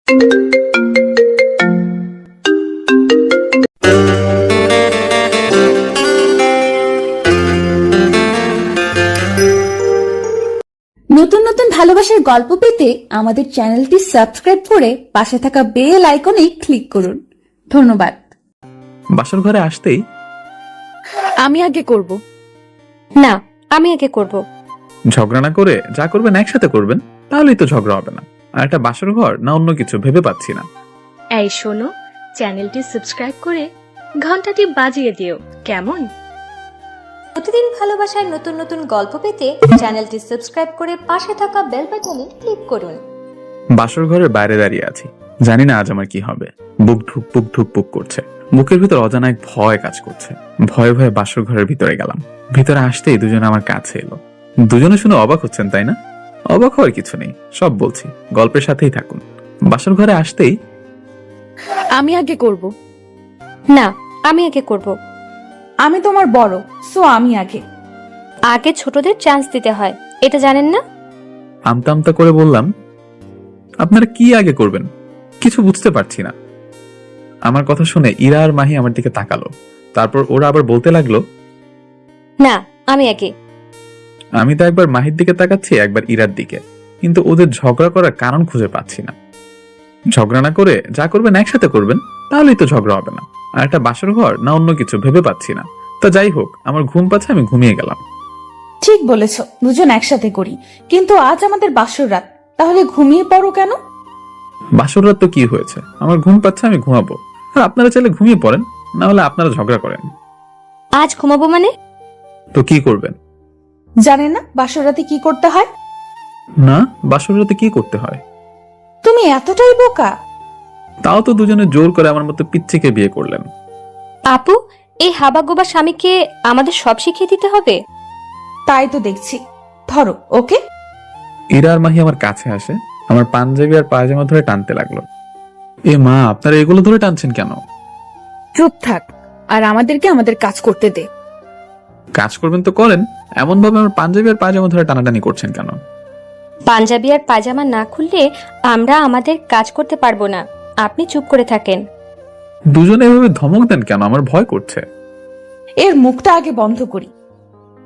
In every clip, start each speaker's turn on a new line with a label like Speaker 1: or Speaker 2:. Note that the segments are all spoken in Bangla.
Speaker 1: নতুন নতুন ভালোবাসার গল্প পেতে আমাদের চ্যানেলটি সাবস্ক্রাইব করে পাশে থাকা বেল আইকনে ক্লিক করুন। ধন্যবাদ।
Speaker 2: বাসর ঘরে আসতেই
Speaker 3: আমি আগে করব।
Speaker 4: না, আমি আগে করব।
Speaker 2: ঝগড়া না করে যা করবেন একসাথে করবেন, তাহলেই তো ঝগড়া হবে না। আর একটা বাসর ঘর না অন্য কিছু ভেবে পাচ্ছি না।
Speaker 5: এই শোনো, চ্যানেলটি সাবস্ক্রাইব করে ঘন্টাটি বাজিয়ে দিও, কেমন?
Speaker 4: প্রতিদিন ভালোবাসার নতুন নতুন গল্প পেতে চ্যানেলটি সাবস্ক্রাইব করে পাশে থাকা বেল বাটনে ক্লিক করুন।
Speaker 2: বাসর ঘরের বাইরে দাঁড়িয়ে আছি, জানি না আজ আমার কি হবে। বুক ধুক পুক ধুক পুক করছে, বুকের ভিতর অজানা এক ভয় কাজ করছে। ভয়ে ভয়ে বাসর ঘরের ভিতরে গেলাম। ভিতরে আসতেই দুজনে আমার কাছে এলো। দুজনে শুনে অবাক হচ্ছেন, তাই না? অবাক হওয়ার কিছু নেই, সব বলছি, গল্পের সাথেই থাকুন। বাসর ঘরে আসতেই
Speaker 3: আমি আগে করব।
Speaker 4: না, আমি আগে করব।
Speaker 1: আমি তোমার বড়, সো আমি আগে।
Speaker 4: আগে ছোটদের চান্স দিতে হয়, এটা জানেন না?
Speaker 2: আমতা আমতা করে বললাম, আপনারা কি আগে করবেন? কিছু বুঝতে পারছি না। আমার কথা শুনে ইরা আর মাহি আমার দিকে তাকালো। তারপর ওরা আবার বলতে লাগলো,
Speaker 4: না, আমি আগে।
Speaker 2: আমি তো একবার মাহির দিকে তাকাচ্ছি, একবার ইরার দিকে, কিন্তু ওদের ঝগড়া করার কারণ খুঁজে পাচ্ছি না। ঝগড়া না করে যা করবেন একসাথে করবেন, তাহলেই তো ঝগড়া হবে না। আর একটা বাসর ঘর না অন্য কিছু ভেবে পাচ্ছি না। তা যাই হোক, আমার ঘুম পাচ্ছে, আমি ঘুমিয়ে গেলাম।
Speaker 1: ঠিক বলেছো, দুজন একসাথে করি, কিন্তু আজ আমাদের বাসর রাত, তাহলে ঘুমিয়ে পড়ো কেন?
Speaker 2: বাসর রাত তো কি হয়েছে, আমার ঘুম পাচ্ছে, আমি ঘুমাবো। আর আপনারা চাইলে ঘুমিয়ে পড়েন, না হলে আপনারা ঝগড়া করেন।
Speaker 4: আজ ঘুমাবো মানে?
Speaker 2: তো কি করবেন?
Speaker 1: জানেন না বাসর রাতে কি করতে হয়?
Speaker 2: না, বাসর রাতে কি করতে হয়?
Speaker 1: তুমি এতটাই বোকা?
Speaker 2: তাও তো দুজনে জোর করে আমার মতো পিচ্চিকে বিয়ে করলেন।
Speaker 4: আপু, এই হাবাগোবা স্বামীকে আমাদের সব শিখিয়ে দিতে হবে?
Speaker 1: তাই তো দেখছি। ধরো ওকে।
Speaker 2: ইরা আর মাহি আমার কাছে আসে, আমার পাঞ্জাবি আর পায়জামা ধরে টানতে লাগলো। এ মা, আপনারা এগুলো ধরে টানছেন কেন?
Speaker 3: চুপ থাক আর আমাদেরকে আমাদের কাজ করতে দে।
Speaker 2: কাজ করবেন তো করেন, এমন ভাবে আমার পাঞ্জাবি আর পায়জামা ধরে টানাটানি করছেন কেন?
Speaker 4: পাঞ্জাবি আর পায়জামা না খুললে আমরা আমাদের কাজ করতে পারবো না। আপনি চুপ করে থাকেন।
Speaker 2: দুজনে এভাবে ধমক দেন কেন? আমার ভয় করছে।
Speaker 1: এর মুখটা আগে বন্ধ করি।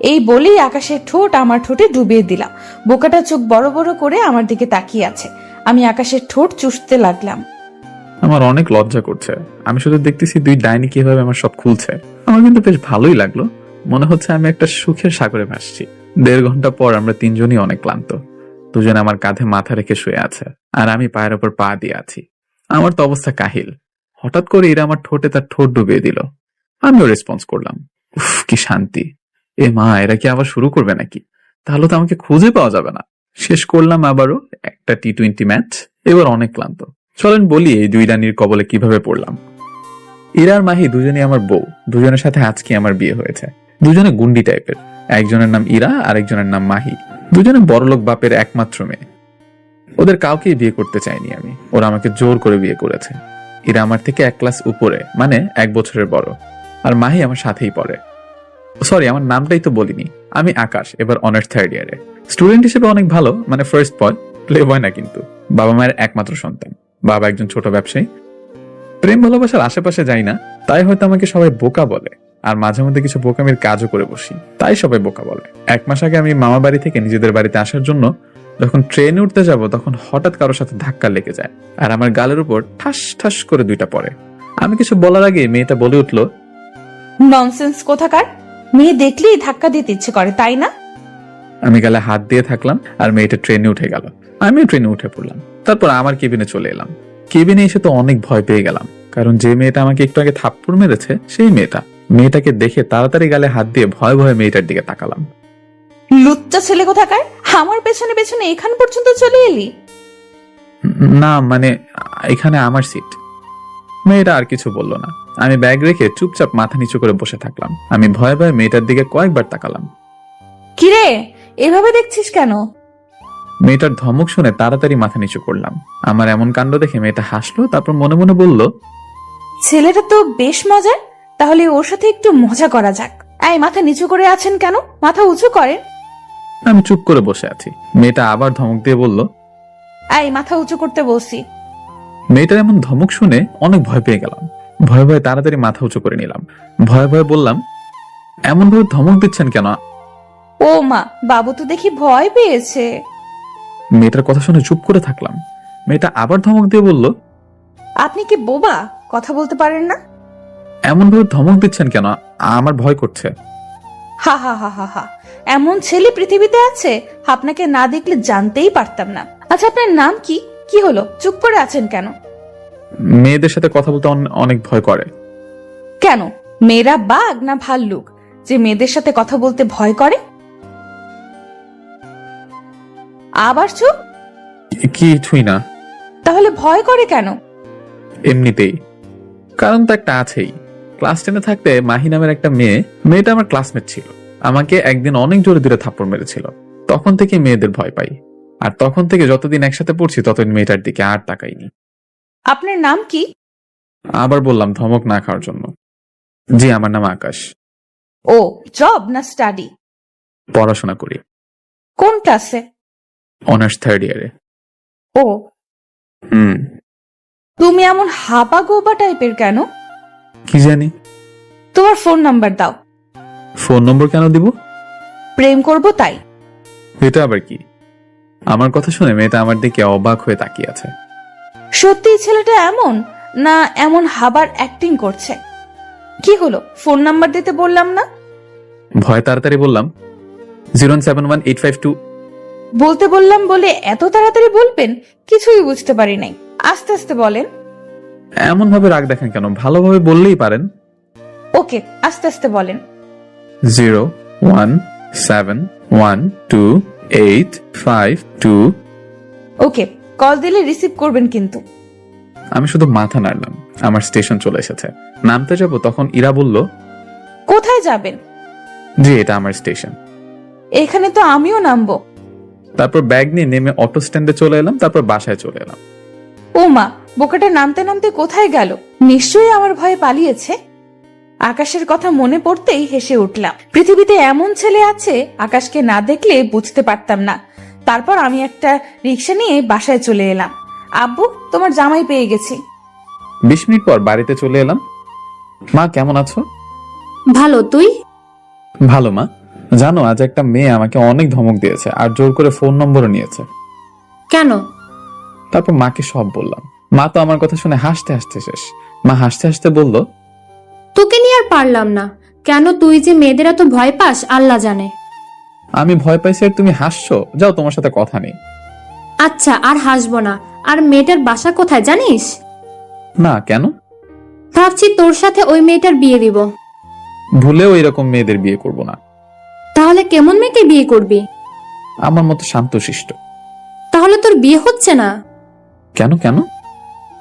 Speaker 1: এই বলেই আকাশের ঠোঁট আমার ঠোঁটে ডুবিয়ে দিলাম। বোকাটা চোখ বড় বড় করে আমার দিকে তাকিয়ে আছে। আমি আকাশের ঠোঁট চুষতে লাগলাম।
Speaker 2: আমার অনেক লজ্জা করছে। আমি শুধু দেখতেছি দুই ডাইনি কিভাবে আমার সব খুলছে। আমার কিন্তু বেশ ভালোই লাগলো, মনে হচ্ছে আমি একটা সুখের সাগরে ভাসছি। 1.5 ঘন্টা পর আমরা তিনজনই অনেক ক্লান্ত। দুজনে আমার কাঁধে মাথা রেখে শুয়ে আছে, আর আমি পায়ের ওপর পা দিয়ে আছি। আমার তো অবস্থা কাহিল। হঠাৎ করে এরা আমার ঠোঁটে তার ঠোঁট ডুবিয়ে দিল। আমিও রেসপন্স করলাম। উফ, কি শান্তি! এ মা, এরা কি আবার শুরু করবে নাকি? তাহলে তো আমাকে খুঁজে পাওয়া যাবে না। শেষ করলাম আবারও একটা T20 ম্যাচ। এবার অনেক ক্লান্ত। চলেন বলি এই দুই রানীর কবলে কিভাবে পড়লাম। ইরা আর মাহি দুজনেই আমার বউ। দুজনের সাথে আজকে আমার বিয়ে হয়েছে। দুজনে গুন্ডি টাইপের। একজনের নাম ইরা, আরেকজনের নাম মাহি। দুজনে বড়লোক বাপের একমাত্র মেয়ে। ওদের কাউকেই বিয়ে করতে চাইনি আমি, ওরা আমাকে জোর করে বিয়ে করেছে। ইরা আমার থেকে 1 ক্লাস উপরে, মানে 1 বছরের বড়। আর মাহি আমার সাথেই পড়ে। সরি, আমার নামটাই তো বলিনি। আমি আকাশ, এবার অনার্স 3rd ইয়ারে। স্টুডেন্ট হিসেবে অনেক ভালো, মানে ফার্স্ট বয়, প্লে বয় না কিন্তু। বাবা মায়ের একমাত্র সন্তান। বাবা একজন ছোট ব্যবসায়ী। প্রেম ভালোবাসার আশেপাশে যাই না, তাই হয়তো আমাকে সবাই বোকা বলে। আর মাঝে মধ্যে কিছু বোকামির কাজও করে বসি, তাই সবাই বোকা বলে। 1 মাস আগে আমি মামা বাড়ি থেকে নিজেদের বাড়িতে আসার জন্য যখন ট্রেনে উঠতে যাব, তখন হঠাৎ কারোর সাথে ধাক্কা লেগে যায়, আর আমার গালের উপর ঠাস ঠাস করে 2টা পড়ে। আমি কিছু বলার আগে মেয়েটা বলে উঠলো,
Speaker 1: ননসেন্স কোথাকার! মেয়ে দেখলেই ধাক্কা দিতে ইচ্ছে করে, তাই না?
Speaker 2: আমি গালে হাত দিয়ে থাকলাম, আর মেয়েটা ট্রেনে উঠে গেল। আমিও ট্রেনে উঠে পড়লাম। তারপর আমার কেবিনে চলে এলাম। কেবিনে এসে তো অনেক ভয় পেয়ে গেলাম, কারণ যে মেয়েটা আমাকে একটু আগে থাপ্পড় মেরেছে সেই মেয়েটাকে দেখে তাড়াতাড়ি গালে হাত দিয়ে ভয়ে ভয়ে মেয়েটার দিকে তাকালাম।
Speaker 1: লুচ্চা ছেলে কোথাকার! আমার পেছনে পেছনে এখান পর্যন্ত চলে এলি?
Speaker 2: না মানে, এখানে আমার সিট। মেয়েটা আর কিছু বললো না। আমি ব্যাগ রেখে চুপচাপ মাথা নিচু করে বসে থাকলাম। আমি ভয়ে ভয়ে মেয়েটার দিকে কয়েকবার তাকালাম।
Speaker 1: কিরে, এভাবে দেখছিস কেন?
Speaker 2: মেয়েটার ধমক শুনে তাড়াতাড়ি মাথা নিচু করলাম। আমার এমন কাণ্ড দেখে মেয়েটা হাসলো, তারপর মনে মনে বলল,
Speaker 1: ছেলেটা তো বেশ মজার, তাহলে ওর সাথে একটু মজা করা যাক। এই, মাথা নিচু করে আছেন কেন? মাথা উঁচু করেন।
Speaker 2: আমি চুপ করে বসে আছি। মেয়েটা আবার ধমক দিয়ে বলল,
Speaker 1: এই, মাথা উঁচু করতে বলছি।
Speaker 2: মেয়েটার এমন ধমক শুনে অনেক ভয় পেয়ে গেলাম। ভয়ে ভয়ে তাড়াতাড়ি মাথা উঁচু করে নিলাম। ভয়ে ভয়ে বললাম, এমন ভাবে ধমক দিচ্ছেন কেন?
Speaker 1: ও মা, বাবু তো দেখি ভয় পেয়েছে।
Speaker 2: মেয়েটার কথা শুনে চুপ করে থাকলাম। মেয়েটা আবার ধমক দিয়ে বলল,
Speaker 1: আপনি কি বোবা, কথা বলতে পারেন না?
Speaker 2: এমন ভাবে ধমক দিচ্ছেন কেন? আমার ভয় করছে।
Speaker 1: হা হা হা হা হা, এমন ছেলে পৃথিবীতে আছে, আপনাকে না দেখলে জানতেই পারতাম না। আচ্ছা, আপনার নাম কি? কি হলো, চুপ করে আছেন কেন?
Speaker 2: মেয়েদের সাথে কথা বলতে অনেক ভয় করে।
Speaker 1: কেন, মেয়েরা বাঘ না ভাল্লুক যে মেয়েদের সাথে কথা বলতে ভয় করে? আবার চুপ।
Speaker 2: কিছুই না।
Speaker 1: তাহলে ভয় করে কেন?
Speaker 2: এমনিতেই। কারণ তো একটা আছেই। ক্লাস 10-এ থাকতে মাহি নামের একটা মেয়েটা আমার ক্লাসমেট ছিল। আমাকে একদিন অনেক জোরে জোরে থাপ্পড় মেরেছিল। তখন থেকে মেয়েদের ভয় পাই। আর তখন থেকে যতদিন একসাথে পড়ছি ততদিন মেয়েটার দিকে আর তাকাইনি।
Speaker 1: আপনার নাম কি?
Speaker 2: আবার বললাম ধমক না খাওয়ার জন্য। জি, আমার নাম আকাশ।
Speaker 1: ও, জব না স্টাডি?
Speaker 2: পড়াশোনা করি।
Speaker 1: কোন ক্লাসে?
Speaker 2: অনার্স 3rd ইয়ারে।
Speaker 1: ও,
Speaker 2: হুম।
Speaker 1: তুমি এমন হাবা গোবা টাইপের কেন?
Speaker 2: কি জানি।
Speaker 1: তোমার ফোন নাম্বার দাও।
Speaker 2: ফোন নম্বর কেন দিব?
Speaker 1: প্রেম করব তাই।
Speaker 2: এটা আবার কি? আমার কথা শুনে মেয়েটা আমার দিকে অবাক হয়ে তাকিয়ে আছে।
Speaker 1: সত্যি ছেলেটা এমন, না এমন হাবার অ্যাক্টিং করছে? কি হলো, ফোন নাম্বার দিতে বললাম না?
Speaker 2: ভয় তাড়াতাড়ি বললাম 0711852।
Speaker 1: বলতে বললাম বলে এত তাড়াতাড়ি বলবেন? কিছুই বুঝতে পারি নাই, আস্তে আস্তে বলেন।
Speaker 2: এমন ভাবে রাগ দেখেন কেন? ভালোভাবে বললেই পারেন।
Speaker 1: ওকে, আস্তে আস্তে বলেন।
Speaker 2: 017128552।
Speaker 1: ওকে, কল দিলে রিসিভ করবেন কিন্তু।
Speaker 2: আমি শুধু মাথা নাড়লাম। আমার স্টেশন চলে এসেছে। নামতে যাব তখন ইরা বলল,
Speaker 1: কোথায় যাবেন?
Speaker 2: জি, এটা আমার স্টেশন।
Speaker 1: এখানে তো আমিও নামবো।
Speaker 2: তারপর ব্যাগ নিয়ে নেমে অটো স্ট্যান্ডে চলে এলাম। তারপর বাসায় চলে এলাম।
Speaker 1: ও মা, বোকাটা নামতে নামতে কোথায় গেল? নিশ্চয়ই আমার ভয়ে পালিয়েছে। আকাশের কথা মনে পড়তেই হেসে উঠলাম। পৃথিবীতে এমন ছেলে আছে, আকাশকে না দেখলে বুঝতে পারতাম না। তারপর আমি একটা রিক্সা নিয়ে বাসায় চলে এলাম। আব্বু, তোমার জামাই পেয়ে গেছি।
Speaker 2: 20 মিনিট পর বাড়িতে চলে এলাম। মা, কেমন আছো?
Speaker 3: ভালো, তুই?
Speaker 2: ভালো মা। জানো, আজ একটা মেয়ে আমাকে অনেক ধমক দিয়েছে আর জোর করে ফোন নম্বরও নিয়েছে।
Speaker 3: কেন?
Speaker 2: তারপর মাকে সব বললাম। মা তো আমার কথা শুনে হাসতে হাসতে শেষ। মা হাসতে হাসতে বলল,
Speaker 3: তোকে নিয়ে আর পারলাম না। কেন তুই যে মেয়েদের এত ভয় পাস আল্লাহ জানে।
Speaker 2: আমি ভয় পাইছি আর তুমি হাসছো? যাও, তোমার সাথে কথা নেই।
Speaker 3: আচ্ছা, আর হাসবো না। আর মেয়েটার বাসা কোথায় জানিস?
Speaker 2: না, কেন?
Speaker 3: ভাবছি তোর সাথে ওই মেয়েটার বিয়ে দিব।
Speaker 2: ভুলেও এরকম মেয়েদের বিয়ে করব না।
Speaker 3: তাহলে কেমন মেয়েকে বিয়ে করবি?
Speaker 2: আমার মতো শান্তশিষ্ট।
Speaker 3: তাহলে তোর বিয়ে হচ্ছে না?
Speaker 2: কেন কেন?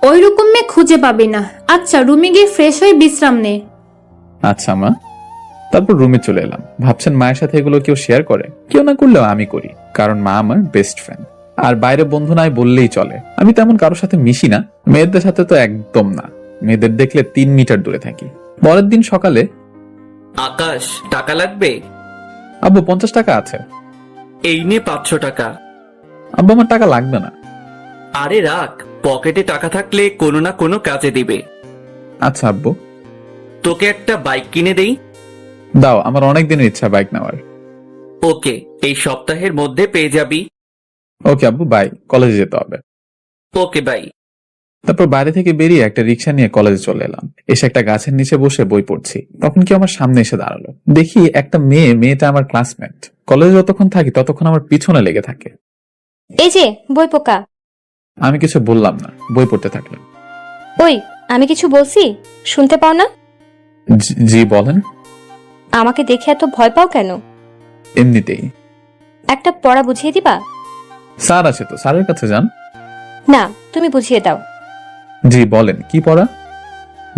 Speaker 3: ওই রকম মেয়ে খুঁজে পাবি না। আচ্ছা, রুমে গিয়ে ফ্রেশ হয়ে বিশ্রাম নে।
Speaker 2: আচ্ছা মা। তারপর রুমে চলে এলাম। ভাবছেন মায়ের সাথে এগুলো কেউ শেয়ার করে? কেউ না করলেও আমি করি, কারণ মা আমার বেস্ট ফ্রেন্ড। আর বাইরে বন্ধু নাই বললেই চলে। আমি তেমন কারোর সাথে মিশি না। মেয়েদের সাথে তো একদম না। মেয়েদের দেখলে 3 মিটার দূরে থাকি। পরের দিন সকালে,
Speaker 6: আকাশ, টাকা লাগবে?
Speaker 2: আব্বু 50 টাকা আছে।
Speaker 6: এই নে 500 টাকা।
Speaker 2: আব্বু, আমার টাকা লাগবে না।
Speaker 6: আরে রাখ, পকেটে টাকা থাকলে কোনো না কোনো কাজে দিবে।
Speaker 2: আচ্ছা আব্বু।
Speaker 6: তোকে একটা বাইক কিনে দেই?
Speaker 2: দাও, আমার অনেক দিনের ইচ্ছা বাইক নেওয়ার।
Speaker 6: ওকে, এই সপ্তাহের মধ্যে পেয়ে যাবি।
Speaker 2: ওকে আব্বু, বাই। কলেজে যেতে হবে।
Speaker 6: Okay bye.
Speaker 2: তারপর বাড়ি থেকে বেরিয়ে একটা রিক্সা নিয়ে কলেজে চলে এলাম। এসে একটা গাছের নিচে বসে বই পড়ছি। তখন কি আমার সামনে এসে দাঁড়ালো। দেখি একটা মেয়েটা আমার ক্লাসমেট। কলেজে যতক্ষণ থাকি ততক্ষণ আমার পিছনে লেগে থাকে।
Speaker 4: এই যে বই পোকা।
Speaker 2: আমি কিছু বললাম না, বই পড়তে থাকলাম।
Speaker 4: ওই, আমি কিছু বলছি, শুনতে পাও না?
Speaker 2: জি বলেন।
Speaker 4: আমাকে দেখে এত ভয় পাও কেন?
Speaker 2: এমনিতেই।
Speaker 4: একটা পড়া বুঝিয়ে দিবা?
Speaker 2: স্যার আছে তো, স্যারের কাছে যান।
Speaker 4: না, তুমি বুঝিয়ে দাও।
Speaker 2: জি বলেন, কি পড়া?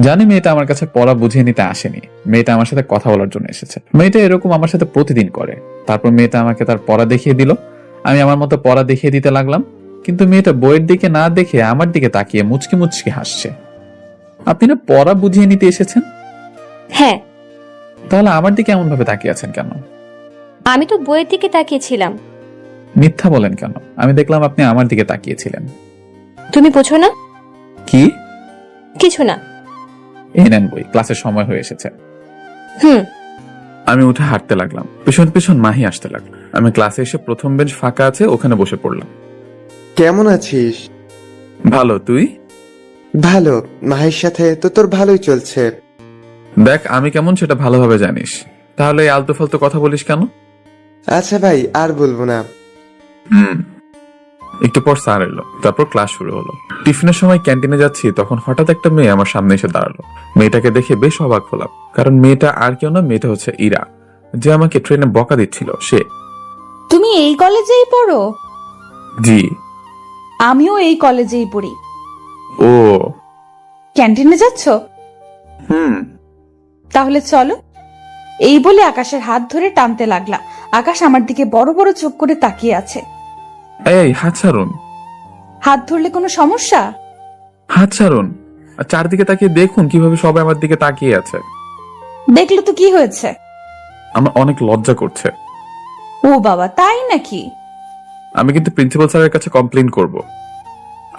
Speaker 2: জানি মেয়েটা আমার কাছে পড়া বুঝিয়ে নিতে আসেনি। মেয়েটা আমার সাথে কথা বলার জন্য এসেছে। মেয়েটা এরকম আমার সাথে প্রতিদিন করে। তারপর মেয়েটা আমাকে তার পড়া দেখিয়ে দিল। আমি আমার মতো পড়া দেখিয়ে দিতে লাগলাম। কিন্তু মেয়েটা বইয়ের দিকে না দেখে আমার দিকে তাকিয়ে মুচকি মুচকি হাসছে। আপনি না পড়া বুঝিয়ে নিতে এসেছেন?
Speaker 4: হ্যাঁ।
Speaker 2: তাহলে আমার দিকে এমন ভাবে তাকিয়ে আছেন কেন?
Speaker 4: আমি তো বইয়ের দিকে তাকিয়েছিলাম।
Speaker 2: মিথ্যা বলেন কেন? আমি দেখলাম আপনি আমার দিকে তাকিয়েছিলেন।
Speaker 4: তুমি বোঝো না?
Speaker 2: কি?
Speaker 3: কিছু না।
Speaker 2: এই নেন বই, ক্লাসের সময় হয়ে এসেছে।
Speaker 3: হুম।
Speaker 2: আমি উঠে হাঁটতে লাগলাম, পেছন পেছন মাহি আসতে লাগলো। আমি ক্লাসে এসে প্রথম বেঞ্চ ফাঁকা আছে, ওখানে বসে পড়লাম।
Speaker 7: কেমন আছিস?
Speaker 2: ভালো, তুই?
Speaker 7: ভালো। মাহির সাথে তো তোর ভালোই চলছে।
Speaker 2: দেখ, আমি কেমন সেটা ভালোভাবে জানিস, তাহলে এই আলতু ফালতু কথা বলিস কেন?
Speaker 7: আচ্ছা ভাই, আর বলবো না।
Speaker 2: একটু পর স্যার এলো, তারপর ক্লাস শুরু হলো। টিফিনের সময় ক্যান্টিনে যাচ্ছি, তখন হঠাৎ একটা মেয়ে আমার সামনে এসে দাঁড়ালো। মেয়েটাকে দেখে বেশ অবাক হলাম, কারণ মেয়েটা আর কেউ না, মেয়েটা হচ্ছে ইরা, যে আমাকে ট্রেনে বকা দিচ্ছিল সে।
Speaker 1: তুমি এই কলেজেই পড়ো?
Speaker 2: জি।
Speaker 1: আমিও এই কলেজেই পড়ি।
Speaker 2: ও।
Speaker 1: ক্যান্টিনে যাচ্ছ?
Speaker 2: হুম।
Speaker 1: তাহলে চলো। এই বলে আকাশের হাত ধরে টানতে লাগলাম। আকাশ আমার দিকে বড় বড় চোখ করে তাকিয়ে আছে।
Speaker 2: এই হাত ছাড়ুন।
Speaker 1: হাত ধরলে কোনো সমস্যা?
Speaker 2: হাত ছাড়ুন। আর চারদিকে তাকিয়ে দেখুন কিভাবে সবাই আমার দিকে তাকিয়ে আছে।
Speaker 1: দেখলে তো কি হয়েছে?
Speaker 2: আমার অনেক লজ্জা করছে।
Speaker 1: ও বাবা, তাই নাকি?
Speaker 2: আমি কিন্তু প্রিন্সিপাল স্যারের কাছে কমপ্লেইন করব।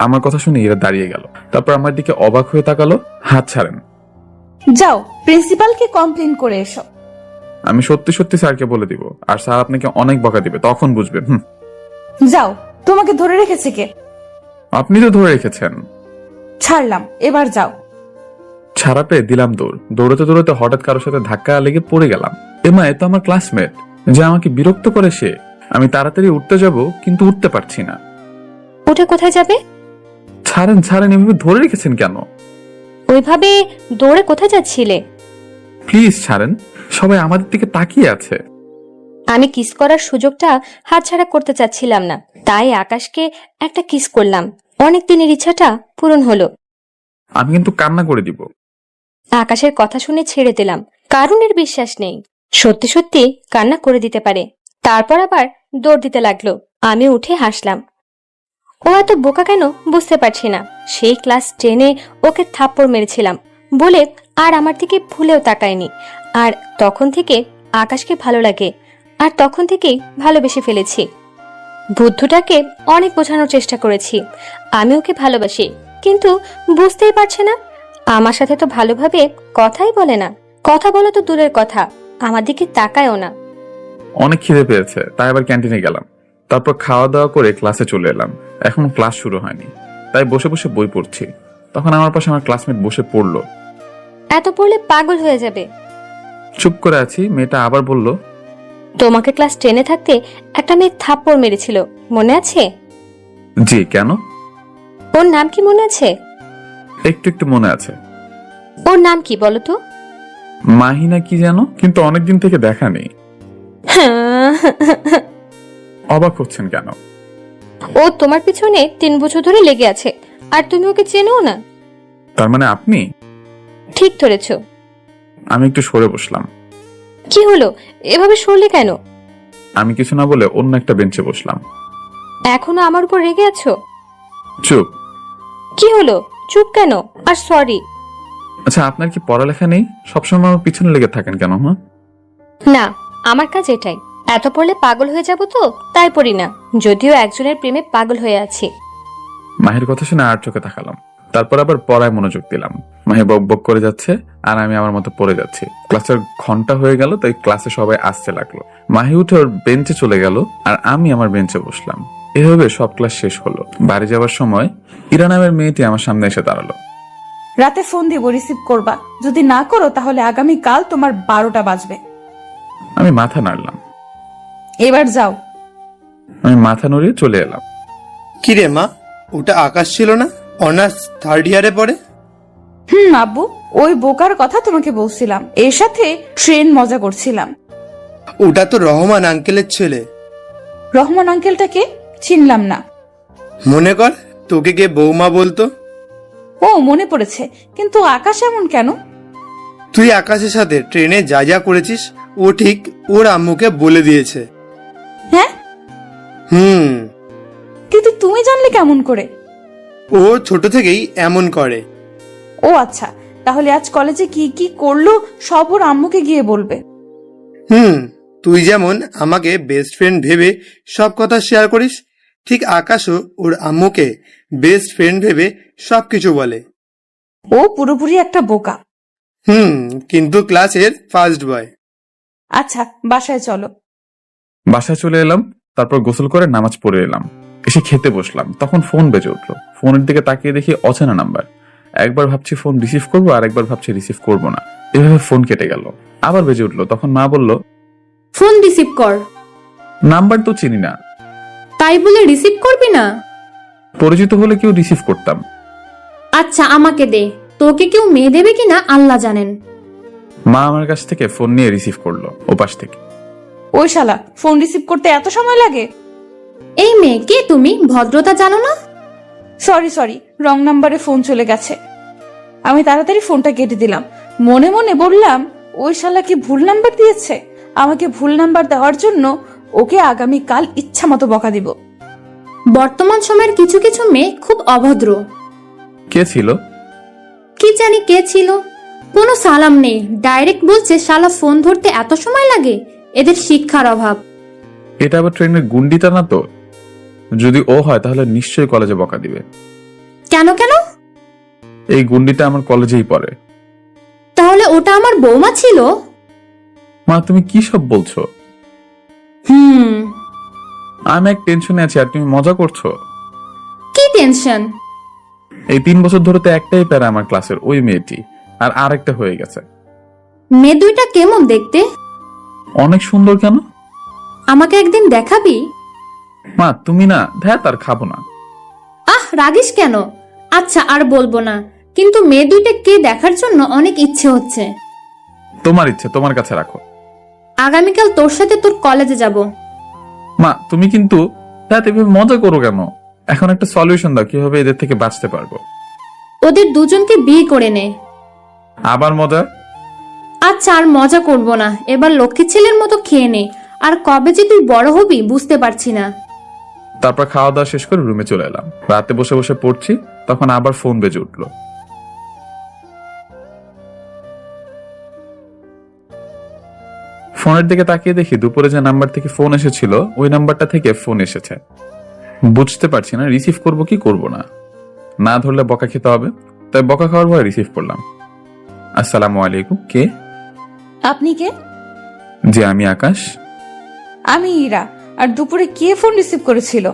Speaker 2: আমার কথা শুনে এরা দাঁড়িয়ে গেল, তারপর আমার দিকে অবাক হয়ে তাকালো। হাত ছাড়েন।
Speaker 1: যাও, প্রিন্সিপালকে কমপ্লেন করে এসো।
Speaker 2: আমি সত্যি সত্যি স্যারকে বলে দিব, আর স্যার আপনাকে অনেক বকা দিবে, তখন বুঝবেন।
Speaker 1: যাও, তোমাকে ধরে রেখেছে কে?
Speaker 2: আপনি তো ধরে রেখেছেন।
Speaker 1: ছাড়লাম, এবার যাও।
Speaker 2: ছাড়া পেয়ে দিলাম দৌড়। দৌড়াতে দৌড়াতে হঠাৎ কারোর সাথে ধাক্কা লেগে পড়ে গেলাম। এমা, এ তো আমার ক্লাসমেট, যে আমাকে বিরক্ত করে সে। আমি তাড়াতাড়ি উঠতে যাব, কিন্তু উঠতে পারছি না।
Speaker 3: ওটা কোথায় যাবে?
Speaker 2: ছাড়েন ছাড়েন, এভাবে ধরে রেখেছেন কেন?
Speaker 3: ওইভাবে দৌড়ে কোথায় যাচ্ছিলে?
Speaker 2: প্লিজ ছাড়েন, সবাই আমাদের দিকে তাকিয়ে আছে।
Speaker 3: আমি কিস করার সুযোগটা হাতছাড়া করতে চাচ্ছিলাম না, তাই আকাশকে একটা কিস করলাম। অনেক দিনের ইচ্ছাটা পূরণ হলো।
Speaker 2: আমি কিন্তু কান্না করে দিব।
Speaker 3: আকাশের কথা শুনে ছেড়ে দিলাম, কারণ এর বিশ্বাস নেই সত্যি সত্যি কান্না করে দিতে পারে। তারপর আবার দৌড় দিতে লাগলো। আমি উঠে হাসলাম। ও এত বোকা কেন বুঝতে পারছি না। সেই ক্লাস 10-এ ওকে থাপ্পড় মেরেছিলাম বলে আর আমার দিকে ভুলেও তাকায়নি। আর তখন থেকে আকাশকে ভালো লাগে, আর তখন থেকেই ভালোবেসে ফেলেছি। বুদ্ধটাকে অনেক বোঝানোর চেষ্টা করেছি আমি ওকে ভালোবাসি, কিন্তু বুঝতেই পারছে না। আমার সাথে তো ভালোভাবে কথাই বলে না। কথা বলা তো দূরের কথা, আমার দিকে তাকায়ও না।
Speaker 2: অনেক খিদে পেয়েছে, তাই আবার ক্যান্টিনে গেলাম। তারপর খাওয়া দাওয়া করে ক্লাসে চলে এলাম। এখনো ক্লাস শুরু হয়নি, তাই বসে বসে বই পড়ছি। তখন আমার পাশে আমার ক্লাসমেট বসে পড়লো।
Speaker 3: এত পড়লে পাগল হয়ে যাবে।
Speaker 2: চুপ করে আছি, মেয়েটা আবার বলল,
Speaker 3: তোমাকে ক্লাস 10-এ থাকতে একটা মেয়ে থাপ্পড় মেরেছিল, মনে আছে?
Speaker 2: জি, কেন?
Speaker 3: ওর নাম কি মনে আছে?
Speaker 2: একটু একটু মনে আছে।
Speaker 3: ওর নাম কি বলো তো?
Speaker 2: মাহিনা কি যেন, কিন্তু অনেকদিন থেকে দেখা নেই। অবাক হচ্ছেন কেন?
Speaker 3: ও তোমার পিছনে 3 বছর ধরে লেগে আছে, আর তুমি ওকে চেনো না।
Speaker 2: তার মানে আপনি?
Speaker 3: ঠিক ধরেছ।
Speaker 2: আমি একটু সরে বসলাম।
Speaker 3: কি হলো, এভাবে সরলে কেন?
Speaker 2: আমি কিছু না বলে অন্য একটা বেঞ্চে বসলাম।
Speaker 3: এখনো আমার উপর রেগে আছো?
Speaker 2: চুপ।
Speaker 3: কি হলো, চুপ কেন? আর সরি।
Speaker 2: আচ্ছা, আপনার কি পড়ালেখা নেই? সবসময় আমার পিছনে লেগে থাকেন কেন? হ্যাঁ,
Speaker 3: না, আমার কাজ এটাই। এত পড়লে পাগল হয়ে যাব তো তাই পড়ি না, যদিও একজনের প্রেমে পাগল হয়ে আছি।
Speaker 2: মাহির কথা শুনে আর চোখে তাকালাম। তারপর আবার পড়ায় মনোযোগ দিলাম। মাহি বক বক করে যাচ্ছে, আর আমি আমার মতো পড়ে যাচ্ছি। ক্লাসের ঘন্টা হয়ে গেল, তাই ক্লাসে সবাই আসতে লাগলো। মাহি উঠে ওর বেঞ্চে চলে গেল, আর আমি আমার বেঞ্চে বসলাম। এভাবে সব ক্লাস শেষ হলো। বাড়ি যাওয়ার সময় ইরা নামের মেয়েটি আমার সামনে এসে দাঁড়ালো।
Speaker 1: রাতে ফোন দিব, রিসিভ করবা। যদি না করো তাহলে আগামী কাল তোমার 12টা বাজবে।
Speaker 2: আমি মাথা নাড়লাম।
Speaker 1: এবার যাও।
Speaker 2: আমি মাথা নড়িয়ে চলে এলাম।
Speaker 8: কিরে মা, ওটা আকাশ ছিল না? অনার্স 3rd ইয়ারে পড়ে।
Speaker 1: আব্বু, ওই বোকার কথা তোমাকে বলছিলাম। এর সাথে ট্রেন মজা করছিলাম।
Speaker 8: ওটা তো রহমান আঙ্কেলের ছেলে।
Speaker 1: রহমান আঙ্কেলটাকে চিনলাম না।
Speaker 8: মনে কর তোকে কে বৌমা বলতো।
Speaker 1: ও মনে পড়েছে, কিন্তু আকাশ এমন কেন?
Speaker 8: তুই আকাশের সাথে ট্রেনে যা যা করেছিস ও ঠিক ওর আম্মুকে বলে দিয়েছে।
Speaker 1: হ্যাঁ, কিন্তু তুমি জানলে কেমন করে?
Speaker 8: ও ছোট থেকেই এমন করে।
Speaker 1: ও আচ্ছা, তাহলে আজ কলেজে কি কি করলো সব ওর আম্মুকে গিয়ে বলবে।
Speaker 8: তুই যেমন আমাকে বেস্ট ফ্রেন্ড ভেবে সব কথা শেয়ার করিস, ঠিক আকাশও ওর আম্মুকে বেস্ট ফ্রেন্ড ভেবে সবকিছু বলে।
Speaker 1: ও পুরোপুরি একটা বোকা।
Speaker 8: কিন্তু ক্লাসের ফার্স্ট বয়।
Speaker 1: আচ্ছা, বাসায় চলো।
Speaker 2: বাসায় চলে এলাম, তারপর গোসল করে নামাজ পড়ে এলাম। এসে খেতে বসলাম, তখন ফোন বেজে উঠলো। ফোনের দিকে তাকিয়ে দেখি অচেনা নাম্বার। একবার ভাবছি ফোন রিসিভ করবো, আর একবার ভাবছি রিসিভ করবো না। এভাবে ফোন কেটে গেল। আবার বেজে উঠলো, তখন মা বলল,
Speaker 9: ফোন রিসিভ কর।
Speaker 2: নাম্বার তো চিনি না।
Speaker 9: তাই বলে রিসিভ করবি না?
Speaker 2: পরিচিত হলে কেউ রিসিভ করতাম।
Speaker 9: আচ্ছা আমাকে দে, তোকে কেউ মেয়ে দেবে কিনা আল্লাহ জানেন।
Speaker 2: মা আমার কাছ থেকে ফোন নিয়ে রিসিভ করলো ওপাশ থেকে।
Speaker 1: ওই শালা, ফোন রিসিভ করতে এত সময় লাগে?
Speaker 9: এই মেয়ে কে তুমি, ভদ্রতা জানো না?
Speaker 1: সরি, রং নাম্বারে ফোন চলে গেছে। আমি তাড়াতাড়ি ফোনটা কেটে দিলাম। মনে মনে বললাম, ওই শালা কি ভুল নাম্বার দিয়েছে? আমাকে ভুল নাম্বার দেওয়ার জন্য ওকে আগামীকাল ইচ্ছা মতো বকা দিব।
Speaker 9: বর্তমান সময়ের কিছু কিছু মেয়ে খুব অভদ্র।
Speaker 2: কে ছিল?
Speaker 9: কি জানি কে ছিল, কোনো সালাম নেই, ডাইরেক্ট বলছে শালা ফোন ধরতে এত সময় লাগে। এদের শিক্ষার অভাব।
Speaker 2: এটা আবার ট্রেনের গুন্ডিটা না তো? যদি ও হয় তাহলে নিশ্চয়ই কলেজে বকা দিবে।
Speaker 9: কেন কেন?
Speaker 2: এই গুন্ডিটা আমার কলেজেই পড়ে।
Speaker 9: তাহলে ওটা আমার বৌমা ছিল?
Speaker 2: মা, তুমি কি সব বলছো? আমি এক টেনশনে আছি, আর তুমি মজা করছো।
Speaker 9: কি টেনশন?
Speaker 2: এই 3 বছর ধরে তো একটাই প্যারা আমার ক্লাসের, ওই মেয়েটি। আর আরেকটা হয়ে গেছে।
Speaker 9: মেয়ে দুইটা কেমন দেখতে?
Speaker 2: অনেক সুন্দর। কেন?
Speaker 9: আমাকে একদিন দেখাবি?
Speaker 2: মা, তুমি না, ধ্যাত আর খাবো না।
Speaker 9: রাগিস কেন? আচ্ছা আর বলবো না, কিন্তু মেয়ে দুইটা কে দেখার জন্য অনেক ইচ্ছে হচ্ছে।
Speaker 2: তোমার ইচ্ছে তোমার কাছে রাখো।
Speaker 9: আগামীকাল তোর সাথে তোর কলেজে যাব।
Speaker 2: মা, তুমি কিন্তু ধ্যাত এভাবে মজা করো কেন? এখন একটা সলিউশন দাও, কিভাবে এদের থেকে বাঁচতে পারবো।
Speaker 9: ওদের দুজনকে বিয়ে করে নে।
Speaker 2: আবার মজা?
Speaker 9: আচ্ছা আর মজা করব না, এবার লক্ষ্মী ছেলের মতো খেয়ে নে। আর কবে যে তুই বড় হবি বুঝতে পারছি না।
Speaker 2: তারপর খাওয়া দাওয়া শেষ করে রুমে চলে এলাম। রাতে বসে বসে পড়ছি, তখন আবার ফোন বেজে উঠলো। ফোনের দিকে তাকিয়ে দেখি দুপুরে যে নাম্বার থেকে ফোন এসেছিল ওই নাম্বারটা থেকে ফোন এসেছে। বুঝতে পারছি না রিসিভ করব কি করব না। না ধরলে বকা খেতে হবে, তাই বকা খাওয়ার ভয়ে রিসিভ করলাম। আসসালামু আলাইকুম। কে?
Speaker 1: আপনি কে?
Speaker 2: জি, আমি আকাশ।
Speaker 1: আমি ইরা। আর দুপুরে কে ফোন রিসিভ করেছিল?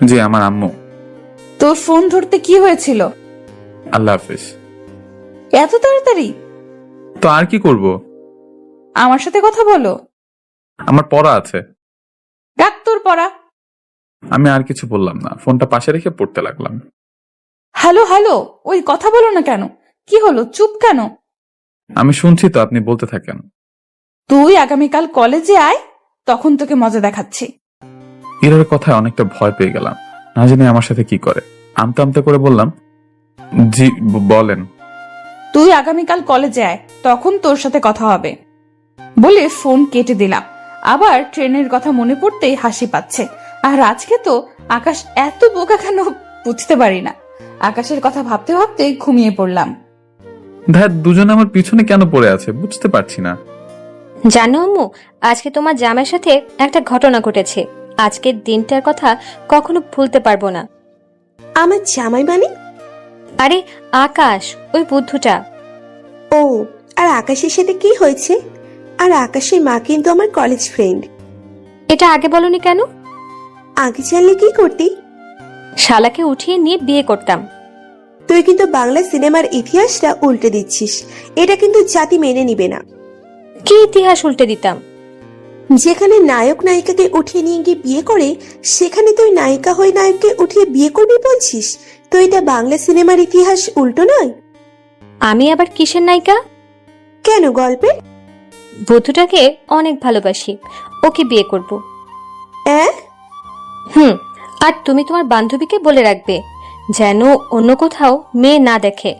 Speaker 2: জি, আমার আম্মু।
Speaker 1: তোর ফোন ধরতে কি হয়েছিল?
Speaker 2: আল্লাহ হাফিজ।
Speaker 1: এত তাড়াতাড়ি?
Speaker 2: তো আর কি করব?
Speaker 1: আমার সাথে কথা বলো।
Speaker 2: আমার পড়া আছে।
Speaker 1: ডাক তোর পড়া।
Speaker 2: আমি আর কিছু বললাম না, ফোনটা পাশে রেখে পড়তে লাগলাম।
Speaker 1: হ্যালো, ওই কথা বলো না কেন? কি হলো, চুপ কেন?
Speaker 2: আমি শুনছি তো, আপনি বলতে থাকেন।
Speaker 1: তুই আগামীকাল কলেজে আয়, তখন তোকে মজা দেখাচ্ছি।
Speaker 2: ইরার কথায় অনেকটা ভয় পেয়ে গেলাম, না জানি আমার সাথে কি করে। আমতে আমতে করে বললাম, জি বলেন।
Speaker 1: তুই আগামীকাল কলেজে আয়, তখন তোর সাথে কথা হবে। বলে ফোন কেটে দিলাম। আবার ট্রেনের কথা মনে পড়তেই হাসি পাচ্ছে। আর আজকে তো আকাশ এত বোকা কেন বুঝতে পারি না। আকাশের কথা ভাবতে ভাবতে ঘুমিয়ে পড়লাম।
Speaker 2: ধ্যাত, দুজনে আমার পিছনে কেন পড়ে আছে বুঝতে পারছি না।
Speaker 3: জানো আম্মু, আজকে তোমার জামাইয়ের সাথে একটা ঘটনা ঘটেছে। আজকের দিনটার কথা কখনো ভুলতে পারবো না।
Speaker 10: আমার জামাই মানে?
Speaker 3: আরে আকাশ, ওই বুদ্ধুটা।
Speaker 10: ও, আর আকাশের সাথে কি হয়েছে? আর আকাশের মা কিন্তু আমার কলেজ ফ্রেন্ড।
Speaker 3: এটা আগে বলনি কেন?
Speaker 10: আগে জানলে কি করতি?
Speaker 3: শালাকে উঠিয়ে নিয়ে বিয়ে করতাম।
Speaker 10: তুই কিন্তু বাংলা সিনেমার ইতিহাসটা উল্টে দিচ্ছিস। এটা কিন্তু জাতি মেনে নিবে না।
Speaker 3: কি ইতিহাস উল্টে দিতাম?
Speaker 10: যেখানে নায়ক নায়িকাকে উঠিয়ে নিয়ে গিয়ে বিয়ে করে, সেখানে তুই নায়িকা হয়ে নায়ককে উঠিয়ে বিয়ে করবি বলছিস? তো এটা বাংলা সিনেমার ইতিহাস উল্টো নয়?
Speaker 3: আমি আবার কিসের নায়িকা?
Speaker 10: কেন, গল্পে?
Speaker 3: বুদ্ধুটাকে অনেক ভালোবাসি, ওকে বিয়ে করব।
Speaker 10: হ্যাঁ?
Speaker 3: আর তুমি তোমার বান্ধবীকে বলে রাখবে যেন অন্য কোথাও মেয়ে না দেখে।